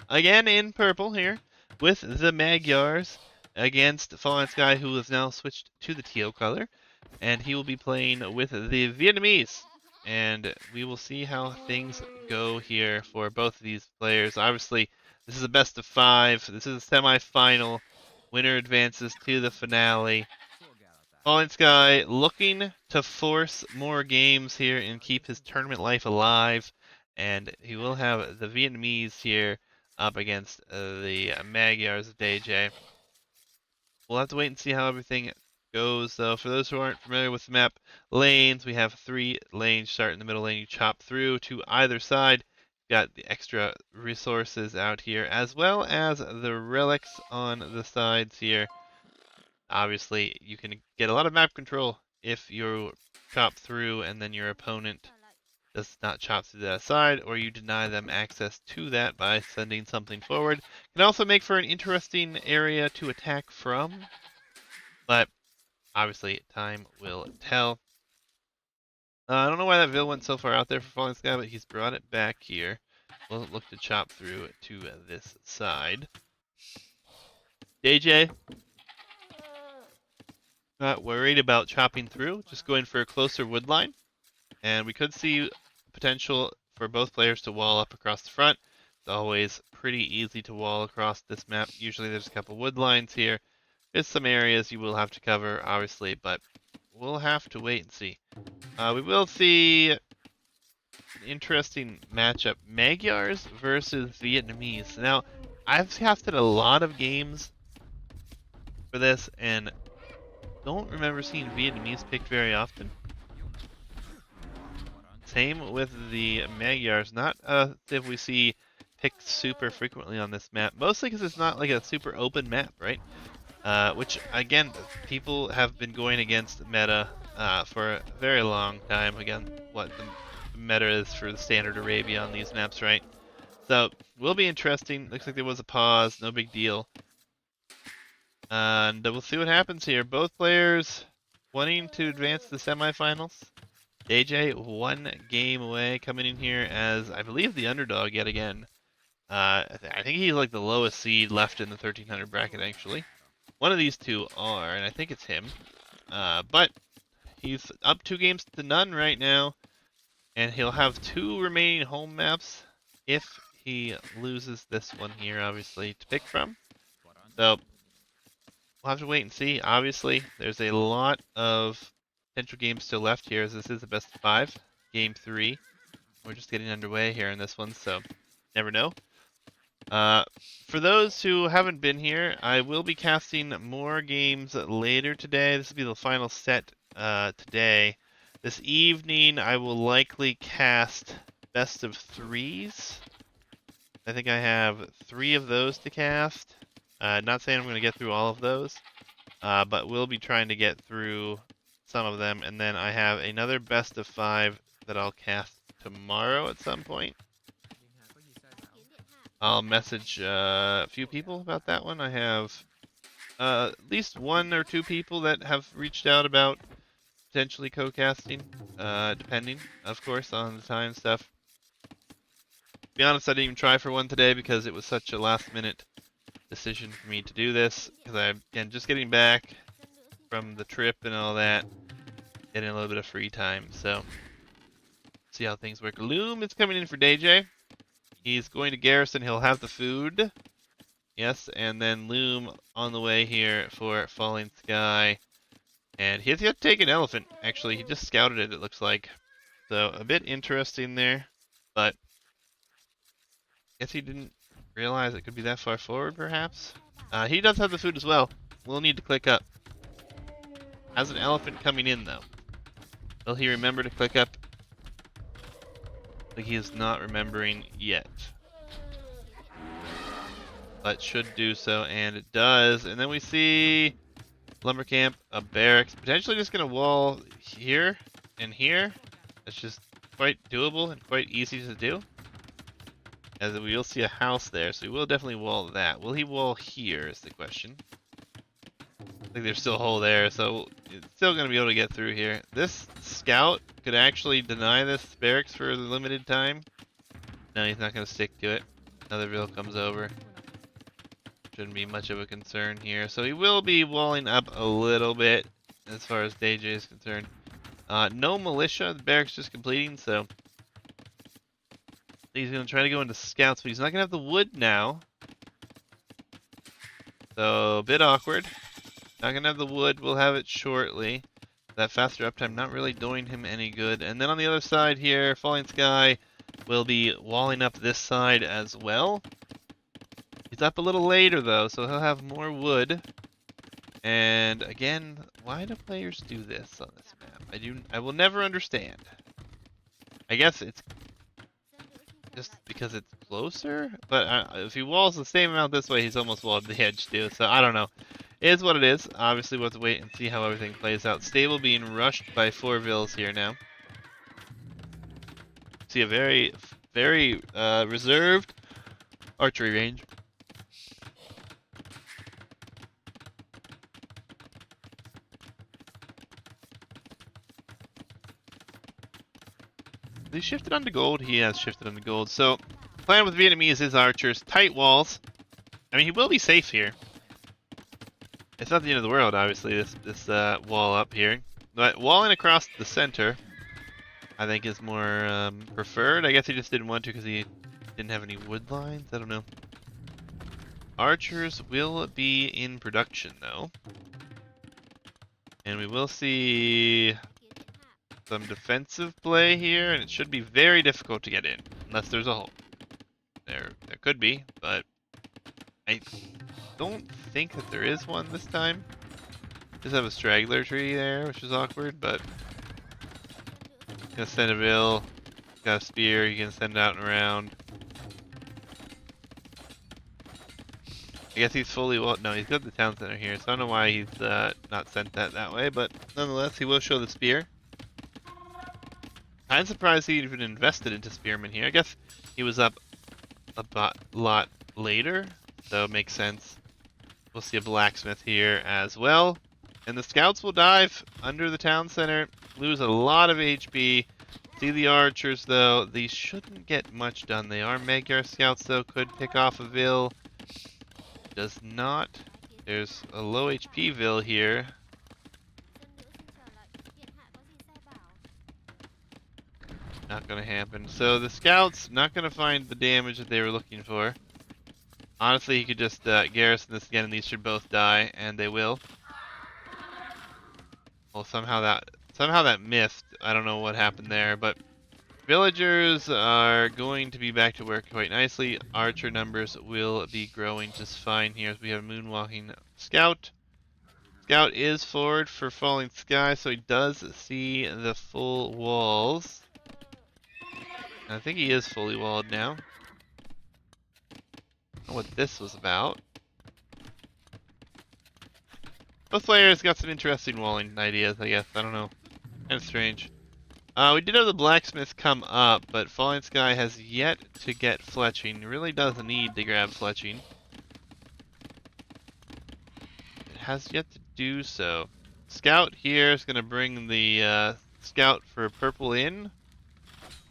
again in purple here, with the Magyars, against Fallen Sky, who has now switched to the teal color. And he will be playing with the Vietnamese. And we will see how things go here for both of these players. Obviously, this is a best of 5. This is a semi-final. Winner advances to the finale. Falling Sky looking to force more games here and keep his tournament life alive. And he will have the Vietnamese here up against the Magyars of DayJay. We'll have to wait and see how everything goes, though. For those who aren't familiar with the map, lanes, we have 3 lanes. Start in the middle lane, you chop through to either side. Got the extra resources out here, as well as the relics on the sides here. Obviously, you can get a lot of map control if you chop through and then your opponent does not chop through that side, or you deny them access to that by sending something forward. Can also make for an interesting area to attack from, but obviously time will tell. I don't know why that Vil went so far out there for Falling Sky, but he's brought it back here. We'll look to chop through to this side. DayJay, not worried about chopping through, just going for a closer wood line. And we could see potential for both players to wall up across the front. It's always pretty easy to wall across this map. Usually there's a couple wood lines here. There's some areas you will have to cover, obviously, but we'll have to wait and see. We will see an interesting matchup. Magyars versus Vietnamese. Now, I've casted a lot of games for this, and don't remember seeing Vietnamese picked very often. Same with the Magyars. Not if we see picked super frequently on this map. Mostly because it's not like a super open map, right? Which, again, people have been going against meta for a very long time. Again, what the meta is for the standard Arabia on these maps, right? So, will be interesting. Looks like there was a pause. No big deal. And we'll see what happens here. Both players wanting to advance to the semifinals. DayJay 1 game away, coming in here as, I believe, the underdog yet again. I think he's like the lowest seed left in the 1300 bracket, actually. One of these two are, and I think it's him. But he's up 2-0 right now, and he'll have 2 remaining home maps if he loses this one here, obviously, to pick from. So, we'll have to wait and see. Obviously, there's a lot of potential games still left here, as this is the best of 5. Game 3. We're just getting underway here in this one, so never know. For those who haven't been here, I will be casting more games later today. This will be the final set today. This evening, I will likely cast best of 3s. I think I have 3 of those to cast. Not saying I'm going to get through all of those, but we'll be trying to get through some of them. And then I have another best of 5 that I'll cast tomorrow at some point. I'll message a few people about that one. I have at least 1 or 2 people that have reached out about potentially co-casting, depending, of course, on the time stuff. To be honest, I didn't even try for one today because it was such a last-minute decision for me to do this. Because I'm, again, just getting back from the trip and all that, getting a little bit of free time. So, see how things work. Loom is coming in for DayJay. He's going to Garrison. He'll have the food. Yes, and then Loom on the way here for Falling Sky. And he has yet to take an elephant, actually. He just scouted it, it looks like. So, a bit interesting there. But, I guess he didn't realize it could be that far forward, perhaps? He does have the food as well. We'll need to click up. Has an elephant coming in, though. Will he remember to click up? Like he is not remembering yet. But should do so, and it does. And then we see lumber camp, a barracks, potentially just gonna wall here and here. That's just quite doable and quite easy to do. As we will see a house there, so we will definitely wall that. Will he wall here is the question. I think there's still a hole there, so it's still gonna be able to get through here. This scout could actually deny this barracks for the limited time. No, he's not gonna stick to it. Another bill comes over. Shouldn't be much of a concern here. So he will be walling up a little bit as far as DayJay is concerned. No militia, the barracks just completing, so he's going to try to go into scouts, but he's not going to have the wood now. So a bit awkward. Not going to have the wood, we'll have it shortly. That faster uptime not really doing him any good. And then on the other side here, Falling Sky will be walling up this side as well. He's up a little later though, so he'll have more wood. And again, why do players do this on this map? I will never understand. I guess it's just because it's closer, but if he walls the same amount this way, he's almost walled the edge too. So I don't know. It is what it is. Obviously, we'll have to wait and see how everything plays out. Stable being rushed by 4 vills here now. See a very, very reserved archery range. He shifted onto gold. He has shifted onto gold. So, plan with Vietnamese is archers, tight walls. I mean, he will be safe here. It's not the end of the world, obviously. This wall up here, but walling across the center, I think, is more preferred. I guess he just didn't want to because he didn't have any wood lines. I don't know. Archers will be in production though, and we will see some defensive play here, and it should be very difficult to get in unless there's a hole. There could be, but I don't think that there is one this time. Just have a straggler tree there, which is awkward, but gonna send a bill. Got a spear, you can send it out and around. I guess he's fully well. No, he's got the town center here, so I don't know why he's not sent that way, but nonetheless, he will show the spear. I'm surprised he even invested into spearmen here. I guess he was up a lot later, so it makes sense. We'll see a blacksmith here as well. And the scouts will dive under the town center, lose a lot of HP. See the archers, though. These shouldn't get much done. They are Magyar scouts, though. Could pick off a Vil. Does not. There's a low HP Vil here. Not going to happen. So the scouts not going to find the damage that they were looking for. Honestly, he could just garrison this again, and these should both die, and they will. Well, somehow that missed. I don't know what happened there, but villagers are going to be back to work quite nicely. Archer numbers will be growing just fine here as we have a moonwalking scout. Scout is forward for falling sky, so he does see the full walls. I think he is fully walled now. I don't know what this was about. Both players got some interesting walling ideas, I guess. I don't know. Kind of strange. We did have the blacksmith come up, but Falling Sky has yet to get fletching. It really does need to grab fletching. It has yet to do so. Scout here is going to bring the scout for purple in,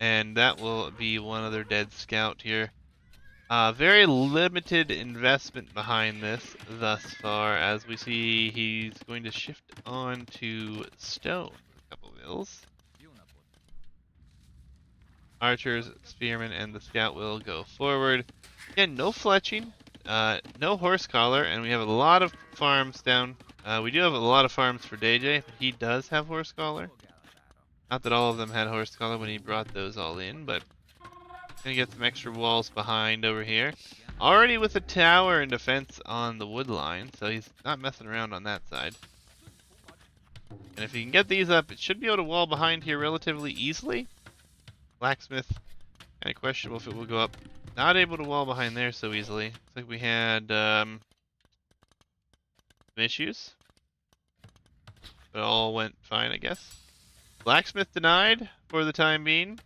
and that will be one other dead scout here. Very limited investment behind this thus far, as we see he's going to shift on to stone for a couple of hills. Archers, spearmen, and the scout will go forward. Again, no fletching, no horse collar, and we have a lot of farms down. We do have a lot of farms for DayJay. He does have horse collar. Not that all of them had horse collar when he brought those all in, but gonna get some extra walls behind over here. Already with a tower and defense on the wood line, so he's not messing around on that side. And if he can get these up, it should be able to wall behind here relatively easily. Blacksmith, kind of questionable if it will go up. Not able to wall behind there so easily. Looks like we had some issues, but all went fine, I guess. Blacksmith denied for the time being.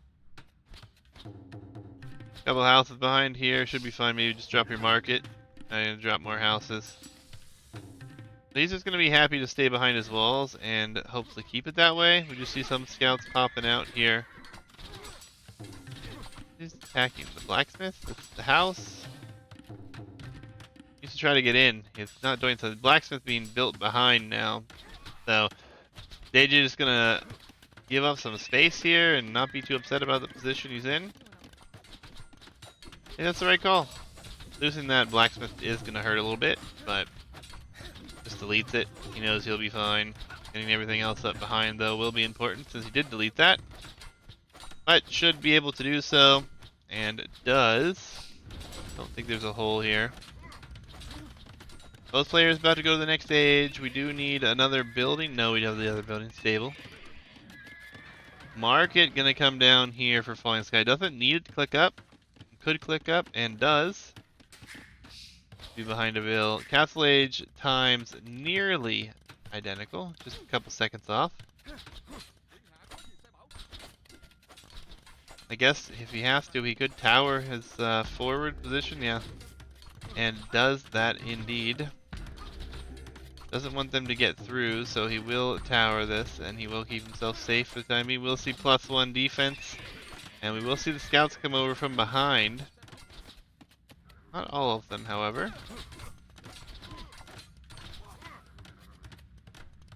Couple houses behind here should be fine. Maybe just drop your market and drop more houses. He's just going to be happy to stay behind his walls and hopefully keep it that way. We just see some scouts popping out here. He's attacking the blacksmith. It's the house. He needs to try to get in. He's not doing so. The blacksmith being built behind now. So DayJay is going to give up some space here and not be too upset about the position he's in. I think that's the right call. Losing that blacksmith is going to hurt a little bit, but just deletes it. He knows he'll be fine. Getting everything else up behind, though, will be important since he did delete that. But should be able to do so, and does. Don't think there's a hole here. Both players about to go to the next stage. We do need another building. No, we have the other building stable. Market going to come down here for Falling Sky. Doesn't need it to click up. Could click up and does. Be behind a bill. Castle Age times nearly identical, just a couple seconds off. I guess if he has to, he could tower his forward position, yeah, and does that indeed. Doesn't want them to get through, so he will tower this, and he will keep himself safe for the time being. We'll see +1 defense. And we will see the scouts come over from behind. Not all of them, however.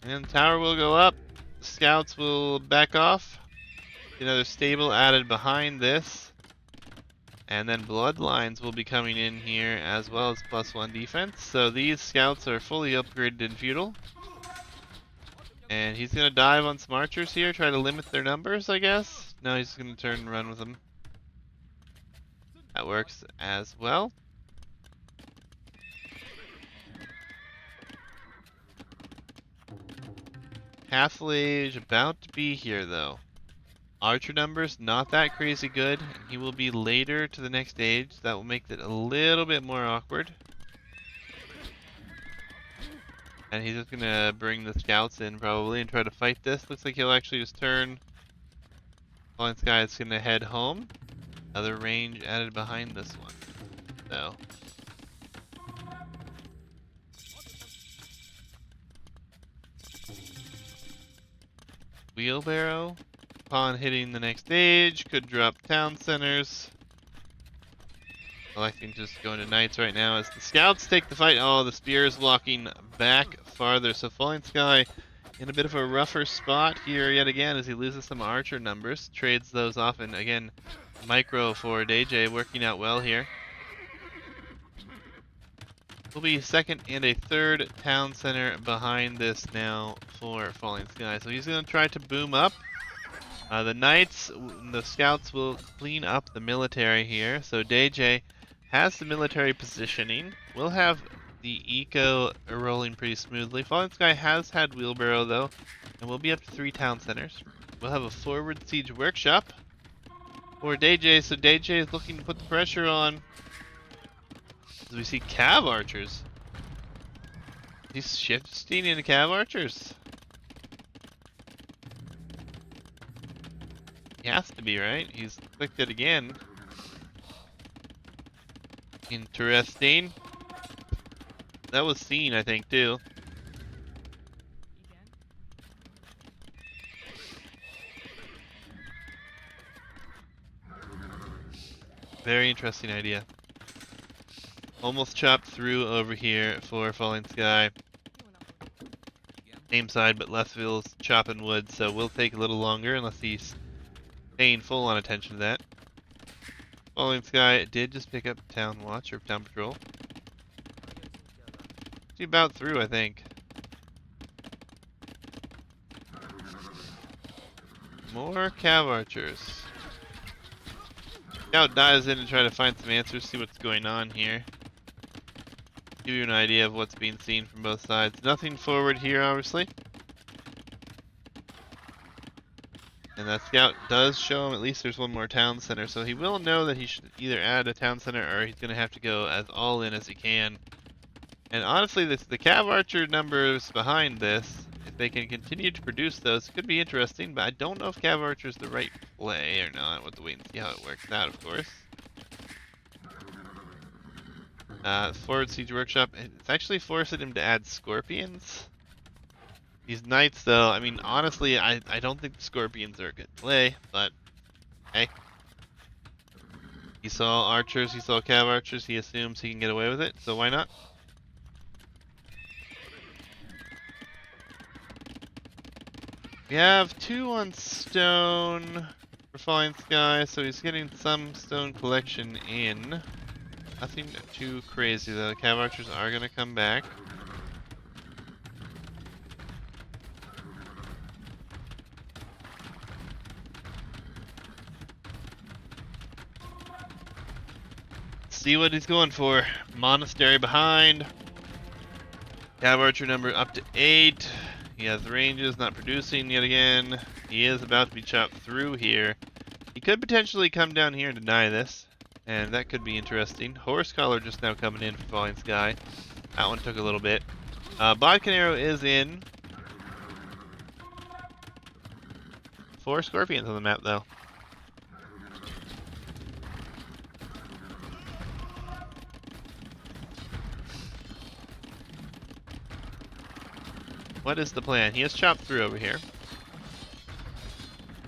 And the tower will go up. The scouts will back off. Another stable added behind this. And then bloodlines will be coming in here as well as +1 defense. So these scouts are fully upgraded in feudal. And he's going to dive on some archers here, try to limit their numbers, I guess. No, he's going to turn and run with them. That works as well. Castle Age about to be here, though. Archer numbers not that crazy good, and he will be later to the next age. That will make it a little bit more awkward. And he's just gonna bring the scouts in probably and try to fight this. Looks like he'll actually just turn. Falling Sky is gonna head home. Another range added behind this one. So. Wheelbarrow. Upon hitting the next stage, could drop town centers. Electing just going to knights right now as the scouts take the fight. Oh, the spear is walking back farther. So Falling Sky in a bit of a rougher spot here yet again as he loses some archer numbers. Trades those off, and again, micro for DayJay working out well here. Will be second and a third town center behind this now for Falling Sky. So he's going to try to boom up. The knights, the scouts will clean up the military here. So DayJay has the military positioning. We'll have the eco rolling pretty smoothly. Falling Sky has had wheelbarrow though, and we'll be up to 3 town centers. We'll have a forward siege workshop for DayJay. So DayJay is looking to put the pressure on. As we see cav archers. He's shifting into cav archers. He has to be, right? He's clicked it again. Interesting. That was seen, I think, too. Very interesting idea. Almost chopped through over here for Falling Sky. Same side, but Lethville's chopping wood, so we'll take a little longer unless he's paying full on attention to that. Falling Sky did just pick up Town Watch or Town Patrol. He's about through, I think. More cav archers. Scout dives in and try to find some answers, see what's going on here. Give you an idea of what's being seen from both sides. Nothing forward here, obviously. And that scout does show him at least there's one more town center, so he will know that he should either add a town center or he's going to have to go as all in as he can. And honestly, the cav archer numbers behind this, if they can continue to produce those, it could be interesting, but I don't know if cav archer is the right play or not. We'll have to wait and see how it works out, of course. Forward siege workshop, it's actually forcing him to add scorpions. These knights, though, I mean, honestly, I don't think the scorpions are a good play, but hey. He saw archers, he saw cav archers, he assumes he can get away with it, so why not? We have 2 on stone for Falling Sky, so he's getting some stone collection in. Nothing too crazy, though. The cav archers are going to come back. See what he's going for. Monastery behind. Cav archer number up to 8. He has ranges, not producing yet again. He is about to be chopped through here. He could potentially come down here and deny this, and that could be interesting. Horse collar just now coming in for Falling Sky. That one took a little bit. Bodkin arrow is in. 4 scorpions on the map, though. What is the plan? He has chopped through over here.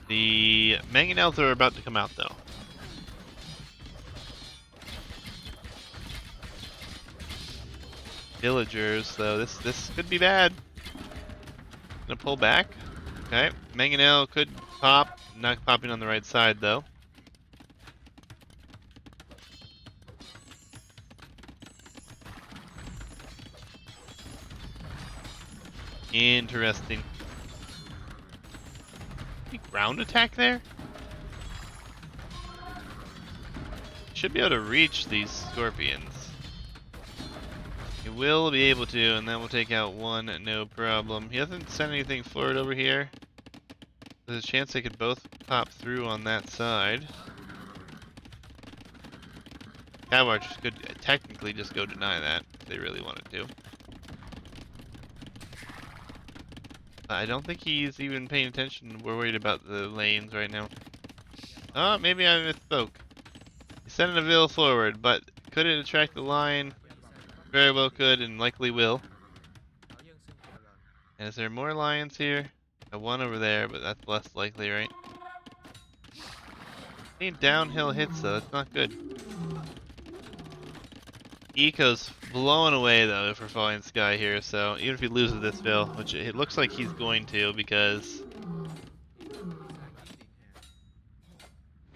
The mangonels are about to come out, though. Villagers, though. This could be bad. Gonna pull back. Okay, mangonel could pop. Not popping on the right side, though. Interesting. Ground attack there? Should be able to reach these scorpions. He will be able to, and then we'll take out one, no problem. He hasn't sent anything forward over here. There's a chance they could both pop through on that side. Cav archers could technically just go deny that if they really wanted to. I don't think he's even paying attention. We're worried about the lanes right now. Oh, maybe I misspoke. He's sending a Vil forward, but could it attract the line? Very well could, and likely will. And is there more lions here? One over there, but that's less likely, right? Seeing downhill hits though, that's not good. Eco's blowing away though for Falling Sky here, so even if he loses this Vil, which it looks like he's going to because...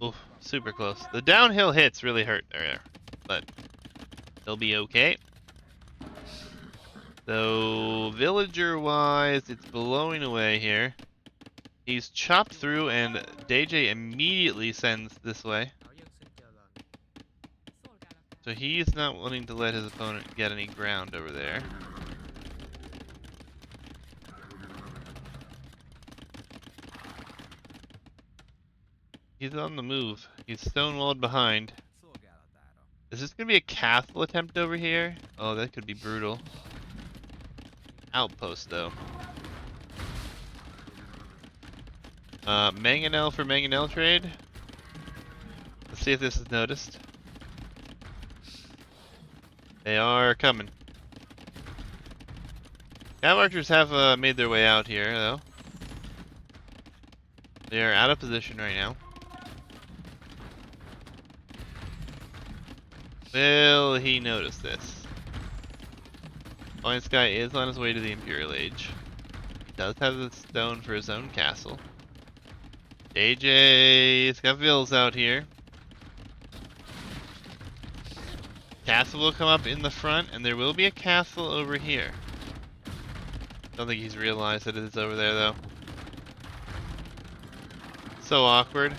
Oof, super close. The downhill hits really hurt there, but they'll be okay. So, villager-wise, it's blowing away here. He's chopped through, and DayJay immediately sends this way. So he's not wanting to let his opponent get any ground over there. He's on the move. He's stonewalled behind. Is this going to be a castle attempt over here? Oh, that could be brutal. Outpost, though. Mangonel for Mangonel trade. Let's see if this is noticed. They are coming. Cav archers have made their way out here, though. They are out of position right now. Will he notice this? Falling Sky is on his way to the Imperial Age. He does have the stone for his own castle. DayJay's got Vils out here. Castle will come up in the front, and there will be a castle over here. Don't think he's realized that it is over there, though. So awkward.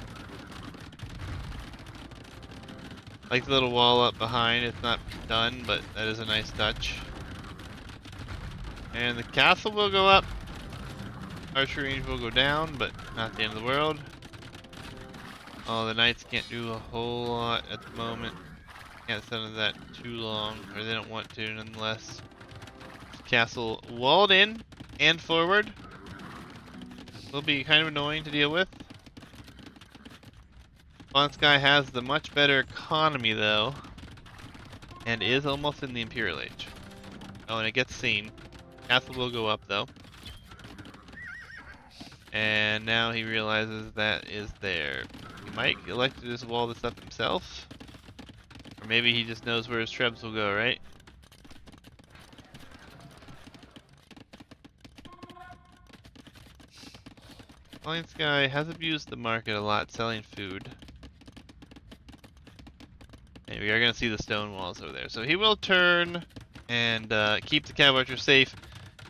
Like the little wall up behind, it's not done, but that is a nice touch. And the castle will go up. Archery range will go down, but not the end of the world. Oh, the knights can't do a whole lot at the moment. Can't send that too long, or they don't want to nonetheless. Castle walled in and forward. Will be kind of annoying to deal with. Fallen Sky has the much better economy though, and is almost in the Imperial Age. Oh, and it gets seen. Castle will go up though. And now he realizes that is there. He might elect to just wall this up himself. Or maybe he just knows where his trebs will go, right? Falling Sky has abused the market a lot selling food. And we are going to see the stone walls over there. So he will turn and keep the Cav archer safe.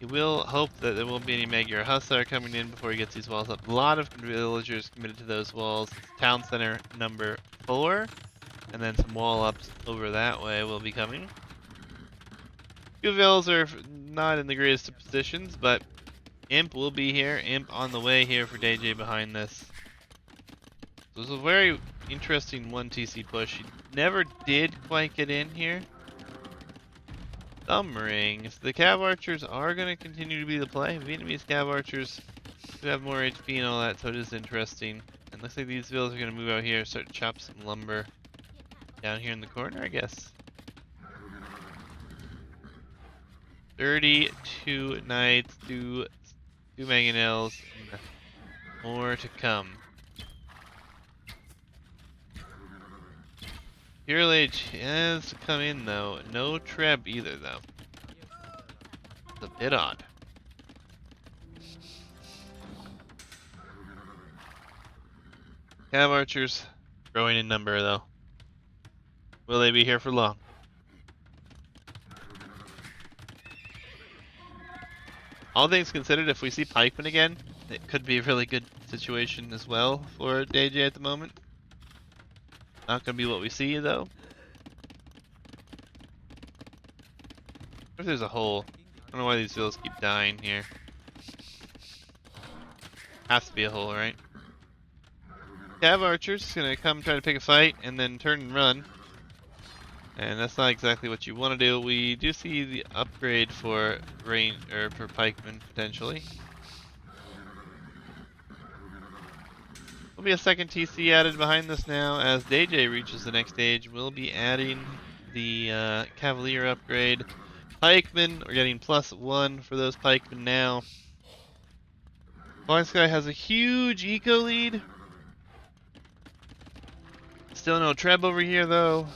He will hope that there won't be any Magyar Hussar coming in before he gets these walls up. A lot of villagers committed to those walls. Town center number 4. And then some wall ups over that way will be coming. Two vills are not in the greatest of positions, but Imp will be here. Imp on the way here for DayJay behind this. So it's a very interesting 1 TC push. He never did quite get in here. Thumb rings. The Cav archers are going to continue to be the play. Vietnamese Cav archers do have more HP and all that, so it is interesting. And looks like these villas are going to move out here, start to chop some lumber down here in the corner, I guess. 32 knights, 2 mangonels, and more to come. Imperial Age has come in though. No Treb either though. It's a bit odd. Cav archers growing in number though. Will they be here for long? All things considered, if we see pikemen again, it could be a really good situation as well for DayJay at the moment. Not gonna be what we see though. What if there's a hole? I don't know why these villas keep dying here. Has to be a hole, right? Cav archers gonna come try to pick a fight and then turn and run. And that's not exactly what you want to do. We do see the upgrade for range or for pikemen potentially. There'll be a second TC added behind this now as DayJay reaches the next stage. We'll be adding the Cavalier upgrade. Pikemen, we're getting +1 for those pikemen now. Flying Sky has a huge eco lead. Still no Treb over here though.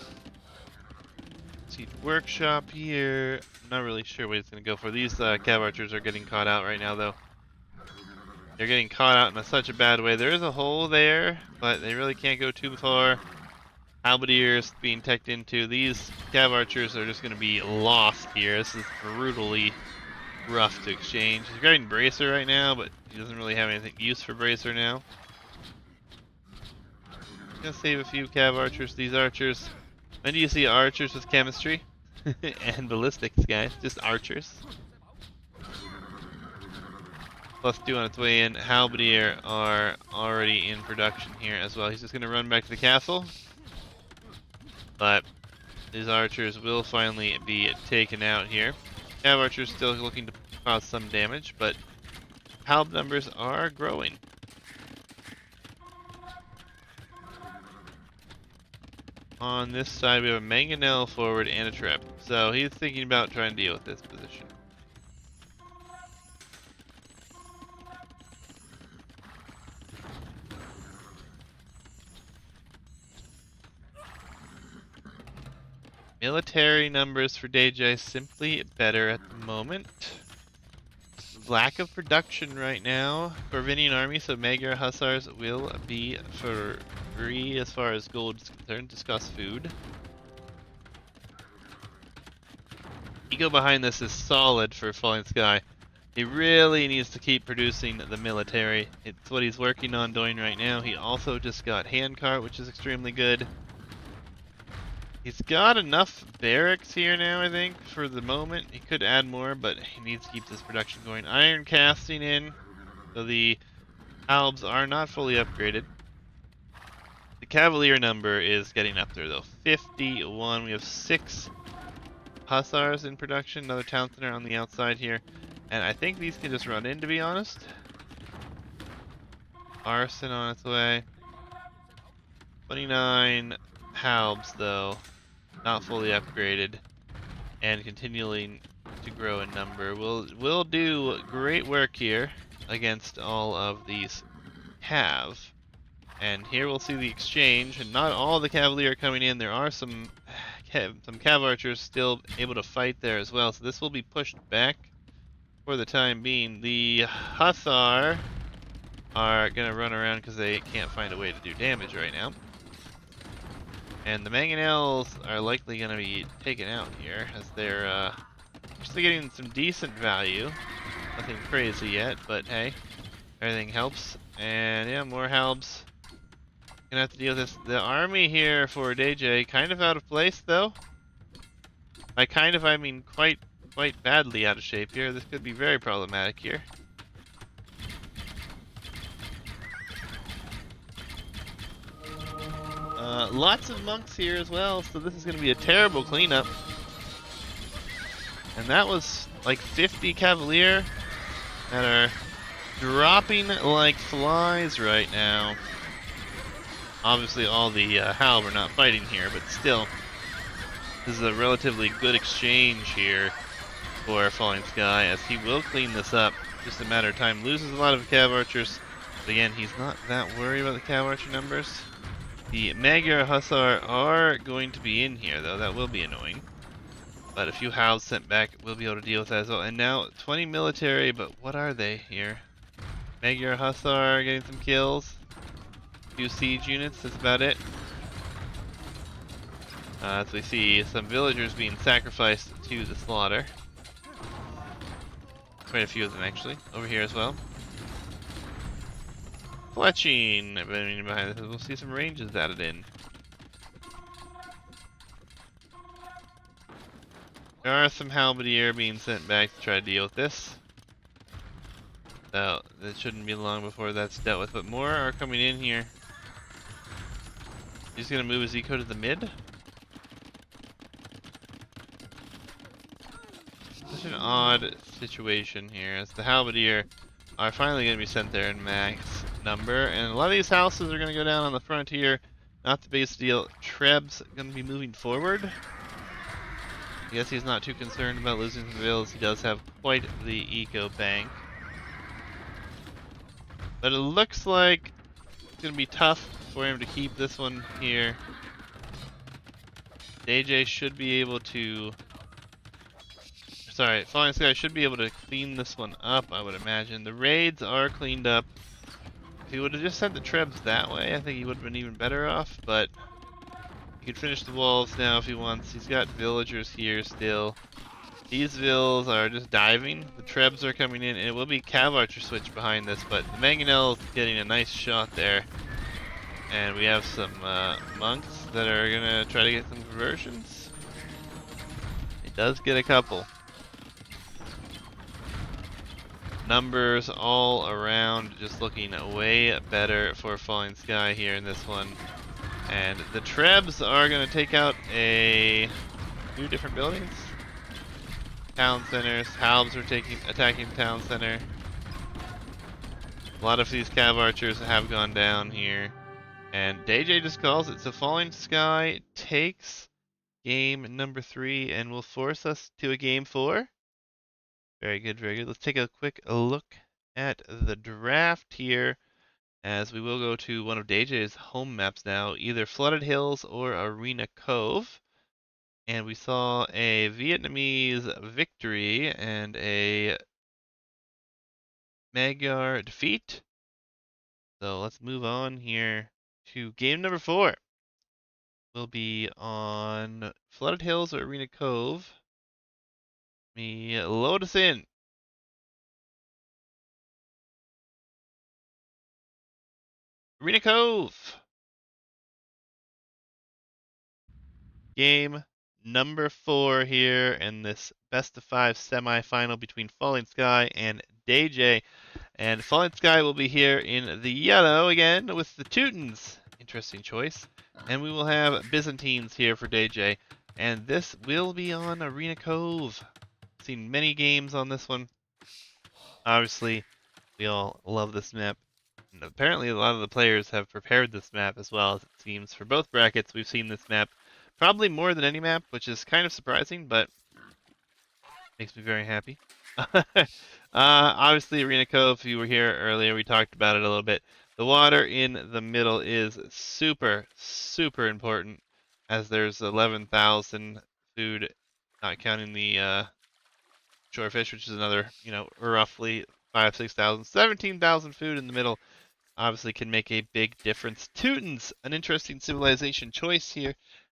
Siege Workshop here. I'm not really sure what it's going to go for. These Cav archers are getting caught out right now though. They're getting caught out in such a bad way. There is a hole there, but they really can't go too far. Halberdiers being teched into. These Cav archers are just going to be lost here. This is brutally rough to exchange. He's grabbing Bracer right now, but he doesn't really have anything use for Bracer now. Gonna save a few Cav archers. These archers. When do you see archers with chemistry? And ballistics, guys. Just archers. +2 on its way in. Halberdier are already in production here as well. He's just gonna run back to the castle. But these archers will finally be taken out here. Cav archers still looking to cause some damage, but Halb numbers are growing. On this side, we have a Mangonel forward and a Treb. So he's thinking about trying to deal with this position. Military numbers for DayJay simply better at the moment. Lack of production right now for Vinian army, so Magyar Hussars will be free as far as gold is concerned. Discuss food. Ego behind this is solid for Falling Sky. He really needs to keep producing the military. It's what he's working on doing right now. He also just got handcart, which is extremely good. He's got enough barracks here now, I think, for the moment. He could add more, but he needs to keep this production going. Iron casting in, so the Albs are not fully upgraded. The Cavalier number is getting up there, though. 51. We have 6 Hussars in production. Another town center on the outside here. And I think these can just run in, to be honest. Arson on its way. 29 Halbs, though. Not fully upgraded, and continuing to grow in number. We'll do great work here against all of these Cav. And here we'll see the exchange, and not all the Cavalier are coming in. There are some Cav archers still able to fight there as well, so this will be pushed back for the time being. The Hussar are gonna run around because they can't find a way to do damage right now. And the Mangonels are likely going to be taken out here, as they're actually getting some decent value. Nothing crazy yet, but hey, everything helps. And yeah, more Halbs. Gonna have to deal with this. The army here for DayJay, kind of out of place though. By kind of, I mean quite badly out of shape here. This could be very problematic here. Lots of monks here as well, so this is going to be a terrible cleanup. And that was like 50 Cavalier that are dropping like flies right now. Obviously all the Halb are not fighting here, but still, this is a relatively good exchange here for Falling Sky, as he will clean this up. Just a matter of time. Loses a lot of Cav archers, but again, he's not that worried about the Cav archer numbers. The Magyar Hussar are going to be in here, though. That will be annoying. But a few Halbs sent back, we'll be able to deal with that as well. And now 20 military, but what are they here? Magyar Hussar getting some kills. A few siege units, that's about it. As we see some villagers being sacrificed to the slaughter. Quite a few of them, actually, over here as well. Fletching behind this. We'll see some ranges added in. There are some halberdier being sent back to try to deal with this. So it shouldn't be long before that's dealt with, but more are coming in here. He's gonna move his eco to the mid. Such an odd situation here, as the halberdier are finally gonna be sent there in max number, and a lot of these houses are gonna go down on the front here. Not the biggest deal. Treb's gonna be moving forward. I guess he's not too concerned about losing some villas. He does have quite the eco bank. But it looks like it's going to be tough for him to keep this one here. DayJay should be able to... Sorry, Falling Sky should be able to clean this one up, I would imagine. The raids are cleaned up. If he would have just sent the trebs that way, I think he would have been even better off, but... He can finish the walls now if he wants. He's got villagers here still. These vills are just diving. The trebs are coming in, and it will be Cav Archer switch behind this, but the Mangonel is getting a nice shot there. And we have some monks that are gonna try to get some conversions. It does get a couple. Numbers all around just looking way better for Falling Sky here in this one. And the trebs are gonna take out a few different buildings. Town centers. Halbs are attacking the town center. A lot of these Cav Archers have gone down here. And DayJay just calls it. So Falling Sky takes game number 3 and will force us to a game 4. Very good, very good. Let's take a quick look at the draft here, as we will go to one of DayJay's home maps now, either Flooded Hills or Arena Cove. And we saw a Vietnamese victory and a Magyar defeat. So let's move on here to game number 4. Will be on Flooded Hills or Arena Cove. Let me load us in. Arena Cove. Game number 4 here in this best of 5 semi-final between Falling Sky and DayJay. And Falling Sky will be here in the yellow again with the Teutons. Interesting choice. And we will have Byzantines here for DayJay. And this will be on Arena Cove. Seen many games on this one. Obviously, we all love this map. And apparently a lot of the players have prepared this map as well, as it seems. For both brackets, we've seen this map probably more than any map, which is kind of surprising, but makes me very happy. Obviously, Arena Cove, if you were here earlier, we talked about it a little bit. The water in the middle is super, super important, as there's 11,000 food, not counting the shorefish, which is another, roughly 5, 6,000, 17,000 food in the middle. Obviously can make a big difference. Teutons, an interesting civilization choice here.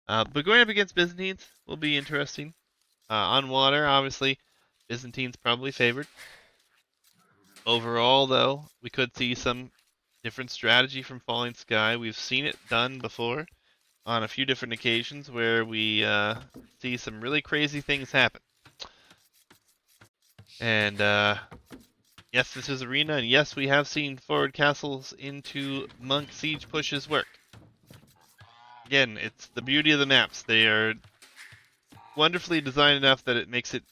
But going up against Byzantines will be interesting. On water, obviously, Byzantines probably favored. Overall, though, we could see some different strategy from Falling Sky. We've seen it done before on a few different occasions where we see some really crazy things happen. And yes, this is Arena, and yes, we have seen forward castles into Monk siege pushes work. Again, it's the beauty of the maps. They are wonderfully designed enough that it makes it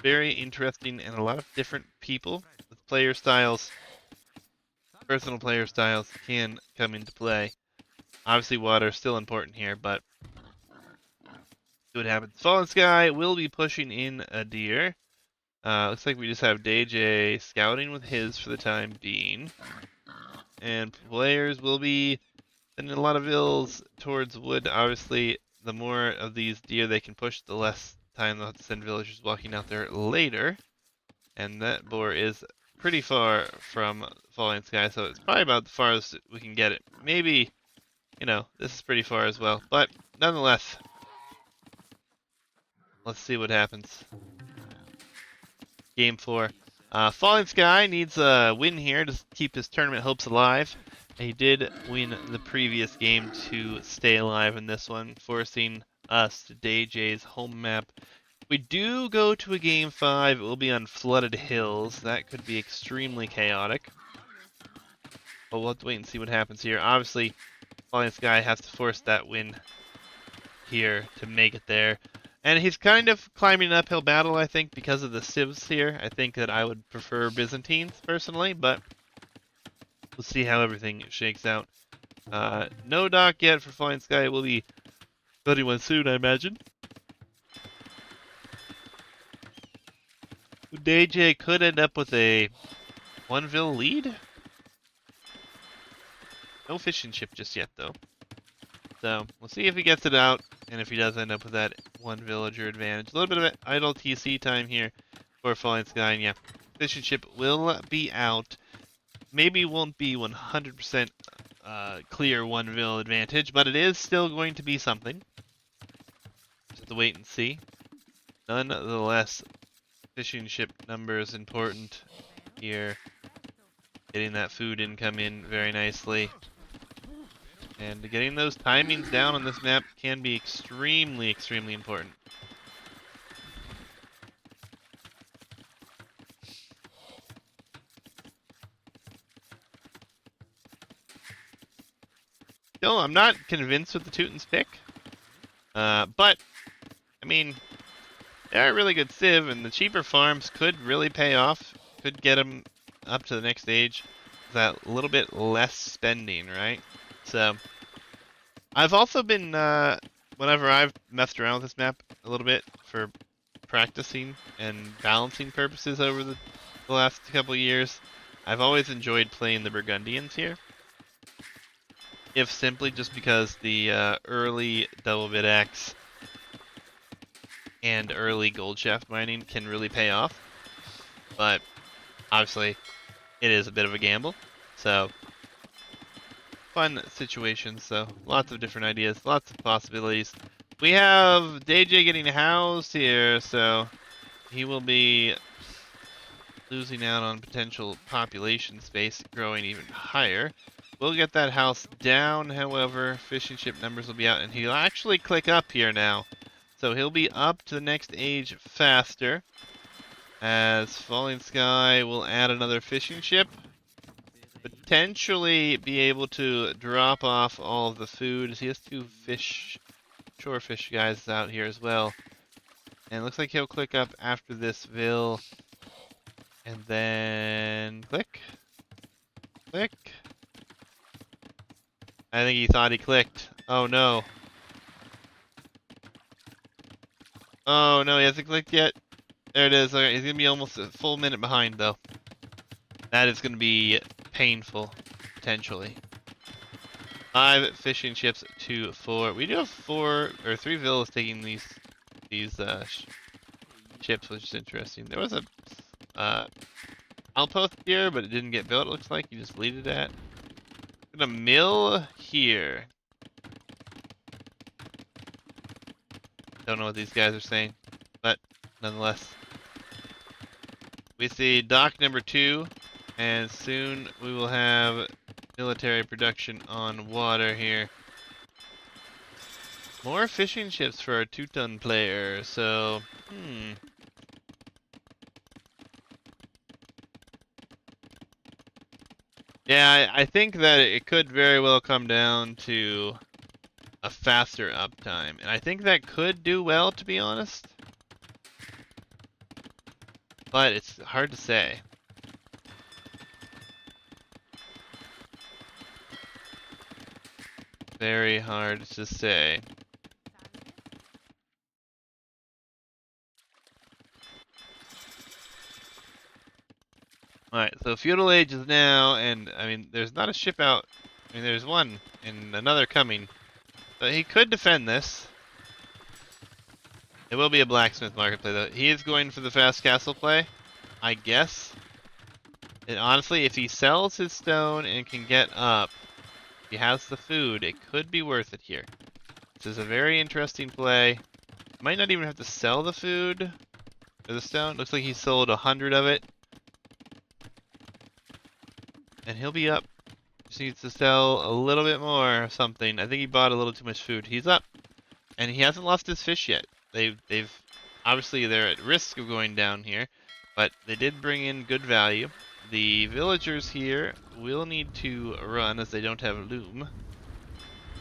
very interesting, and a lot of different people with player styles, personal player styles, can come into play. Obviously, water is still important here, but see what happens. Fallen Sky will be pushing in a deer. Looks like we just have DayJay scouting with his for the time being. And players will be sending a lot of vills towards wood. Obviously, the more of these deer they can push, the less time they'll have to send villagers walking out there later. And that boar is pretty far from Falling Sky, so it's probably about the farthest we can get it. Maybe, this is pretty far as well. But nonetheless, let's see what happens. Game 4. Falling Sky needs a win here to keep his tournament hopes alive. He did win the previous game to stay alive in this one, forcing us to DayJay's home map, We do go to a game 5, it will be on flooded hills. That could be extremely chaotic. But we'll have to wait and see what happens here. Obviously, Falling Sky has to force that win here to make it there. And he's kind of climbing an uphill battle, I think, because of the civs here. I think that I would prefer Byzantines, personally, but we'll see how everything shakes out. No dock yet for Flying Sky. We'll be building one soon, I imagine. DayJay could end up with a 1-vil lead. No fishing ship just yet, though. So, we'll see if he gets it out, and if he does end up with that 1 villager advantage. A little bit of idle TC time here for Falling Sky, and yeah, fishing ship will be out. Maybe won't be 100% clear 1 vil advantage, but it is still going to be something. Just have to wait and see. Nonetheless, fishing ship number is important here. Getting that food income in very nicely. And getting those timings down on this map can be extremely, extremely important. Still, I'm not convinced with the Teuton's pick. But, I mean, they're a really good civ, and the cheaper farms could really pay off. Could get them up to the next stage. That little bit less spending, right? So, I've also been, whenever I've messed around with this map a little bit for practicing and balancing purposes over the last couple of years, I've always enjoyed playing the Burgundians here. If simply just because the early double bid X and early gold shaft mining can really pay off. But obviously, it is a bit of a gamble. So, fun situations. So, lots of different ideas, lots of possibilities. We have DayJay getting housed here, so he will be losing out on potential population space growing even higher. We'll get that house down, however, fishing ship numbers will be out, and he'll actually click up here now. So he'll be up to the next age faster, as Falling Sky will add another fishing ship. Potentially be able to drop off all of the food. He has 2 shore fish guys out here as well. And it looks like he'll click up after this vil. And then click. Click. I think he thought he clicked. Oh no. Oh no, he hasn't clicked yet. There it is. Okay, he's gonna be almost a full minute behind though. That is gonna be painful, potentially. 5 fishing ships to 4. We do have 3 villas taking these ships, which is interesting. There was a outpost here, but it didn't get built. It looks like you just deleted that. Gonna mill here. Don't know what these guys are saying, but nonetheless. We see dock number 2, and soon we will have military production on water here. More fishing ships for our Teuton player, so, Yeah, I think that it could very well come down to a faster uptime, and I think that could do well, to be honest. But it's hard to say. Very hard to say. Alright, so feudal age is now, and I mean, there's not a ship out. I mean, there's one, and another coming. But he could defend this. It will be a blacksmith market play, though. He is going for the fast castle play, I guess. And honestly, if he sells his stone and can get up, if he has the food, it could be worth it here. This is a very interesting play. Might not even have to sell the food or the stone. Looks like he sold 100 of it. And he'll be up. Just needs to sell a little bit more or something. I think he bought a little too much food. He's up. And he hasn't lost his fish yet. They've Obviously, they're at risk of going down here, but they did bring in good value. The villagers here will need to run as they don't have loom.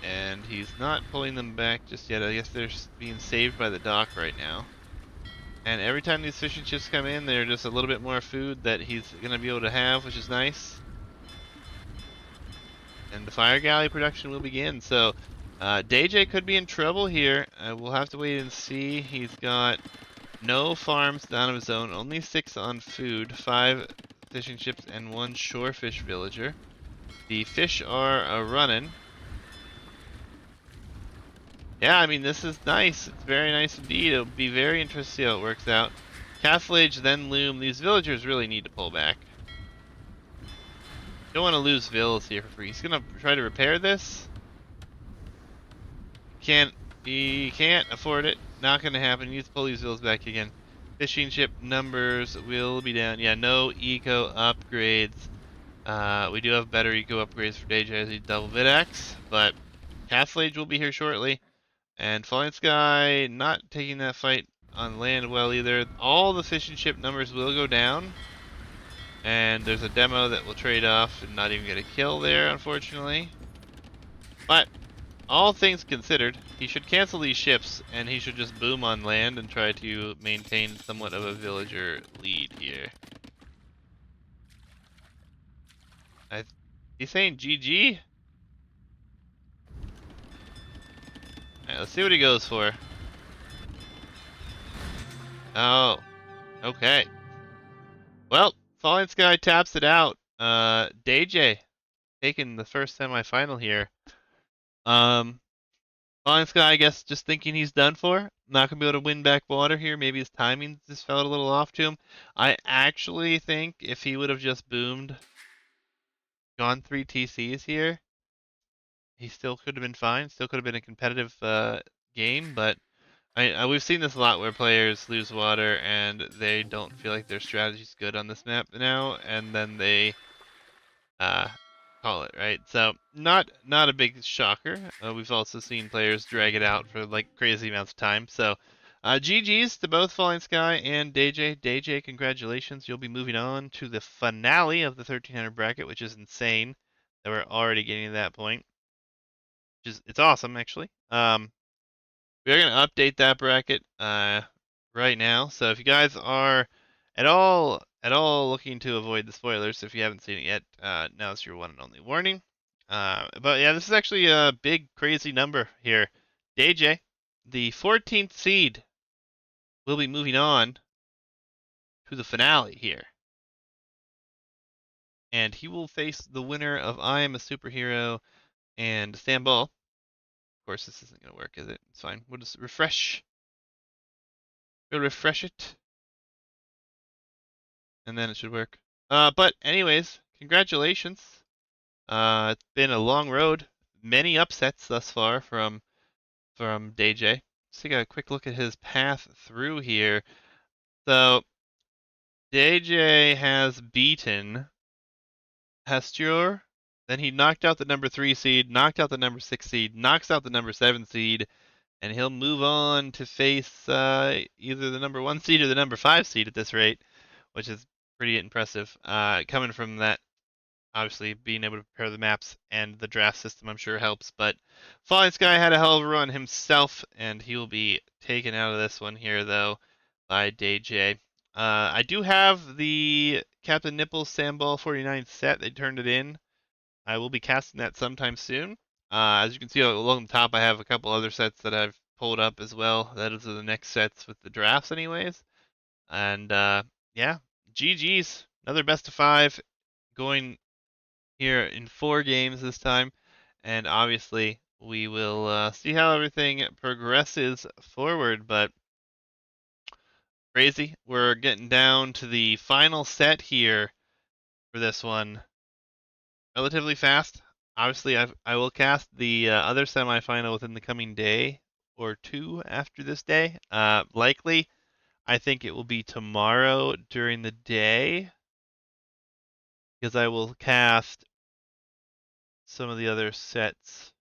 And he's not pulling them back just yet. I guess they're being saved by the dock right now. And every time these fishing ships come in, they're just a little bit more food that he's going to be able to have, which is nice. And the fire galley production will begin. So DayJay could be in trouble here. We'll have to wait and see. He's got no farms down of his own, only 6 on food, 5 fishing ships, and 1 shorefish villager. The fish are running. Yeah, I mean, this is nice. It's very nice indeed. It'll be very interesting to see how it works out. Castle Age, then Loom. These villagers really need to pull back. Don't want to lose villas here for free. He's going to try to repair this. He can't afford it. Not going to happen. He needs to pull these villas back again. Fishing ship numbers will be down. Yeah, no eco upgrades. We do have better eco upgrades for DayJay as he double Vidax, but Castle Age will be here shortly. And Falling Sky not taking that fight on land well either. All the fishing ship numbers will go down. And there's a demo that will trade off and not even get a kill there, unfortunately. But all things considered, he should cancel these ships and he should just boom on land and try to maintain somewhat of a villager lead here. He's saying GG? Alright, let's see what he goes for. Oh, okay. Well, Falling Sky taps it out. DayJay taking the first semifinal here. Falling Sky, I guess, just thinking he's done for. Not gonna be able to win back water here. Maybe his timing just felt a little off to him. I actually think if he would have just boomed, gone 3 TCs here, he still could have been fine. Still could have been a competitive game, but we've seen this a lot where players lose water and they don't feel like their strategy's good on this map now, and then they uh, call it, right? So not a big shocker. We've also seen players drag it out for like crazy amounts of time. So GG's to both Falling Sky and DayJay. DayJay, congratulations. You'll be moving on to the finale of the 1300 bracket, which is insane that we're already getting to that point. It's awesome actually. We are going to update that bracket right now. So if you guys are at all looking to avoid the spoilers, if you haven't seen it yet, now's your one and only warning. But yeah, this is actually a big crazy number here. DayJay, the 14th seed, will be moving on to the finale here. And he will face the winner of I Am a Superhero and Sambal. Of course, this isn't going to work, is it? It's fine. We'll just refresh. We'll refresh it. And then it should work. But anyways, congratulations. It's been a long road. Many upsets thus far from DayJay. Let's take a quick look at his path through here. So DayJay has beaten Hestur. Then he knocked out the number 3 seed, knocked out the number 6 seed, knocks out the number 7 seed, and he'll move on to face either the number 1 seed or the number 5 seed at this rate, which is pretty impressive. Coming from that, obviously being able to prepare the maps and the draft system, I'm sure helps. But Falling Sky had a hell of a run himself, and he will be taken out of this one here though by DayJay. I do have the Captain Nipples Sandball 49 set. They turned it in. I will be casting that sometime soon. As you can see along the top, I have a couple other sets that I've pulled up as well. Those are the next sets with the drafts, anyways. And yeah, GG's. Another best of 5 going here in 4 games this time. And obviously, we will see how everything progresses forward. But crazy. We're getting down to the final set here for this one relatively fast. Obviously, I will cast the other semifinal within the coming day or two after this day. Likely, I think it will be tomorrow during the day because I will cast some of the other sets.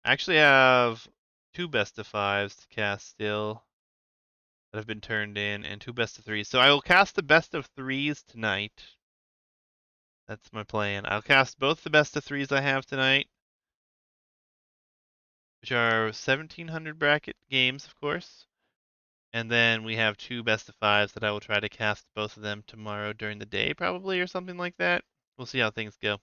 I actually have 2 best of 5s to cast still. that have been turned in, and 2 best of 3s. So I will cast the best of 3s tonight. That's my plan. I'll cast both the best of 3s I have tonight, which are 1700 bracket games, of course. And then we have 2 best of 5s that I will try to cast both of them tomorrow during the day, probably, or something like that. We'll see how things go.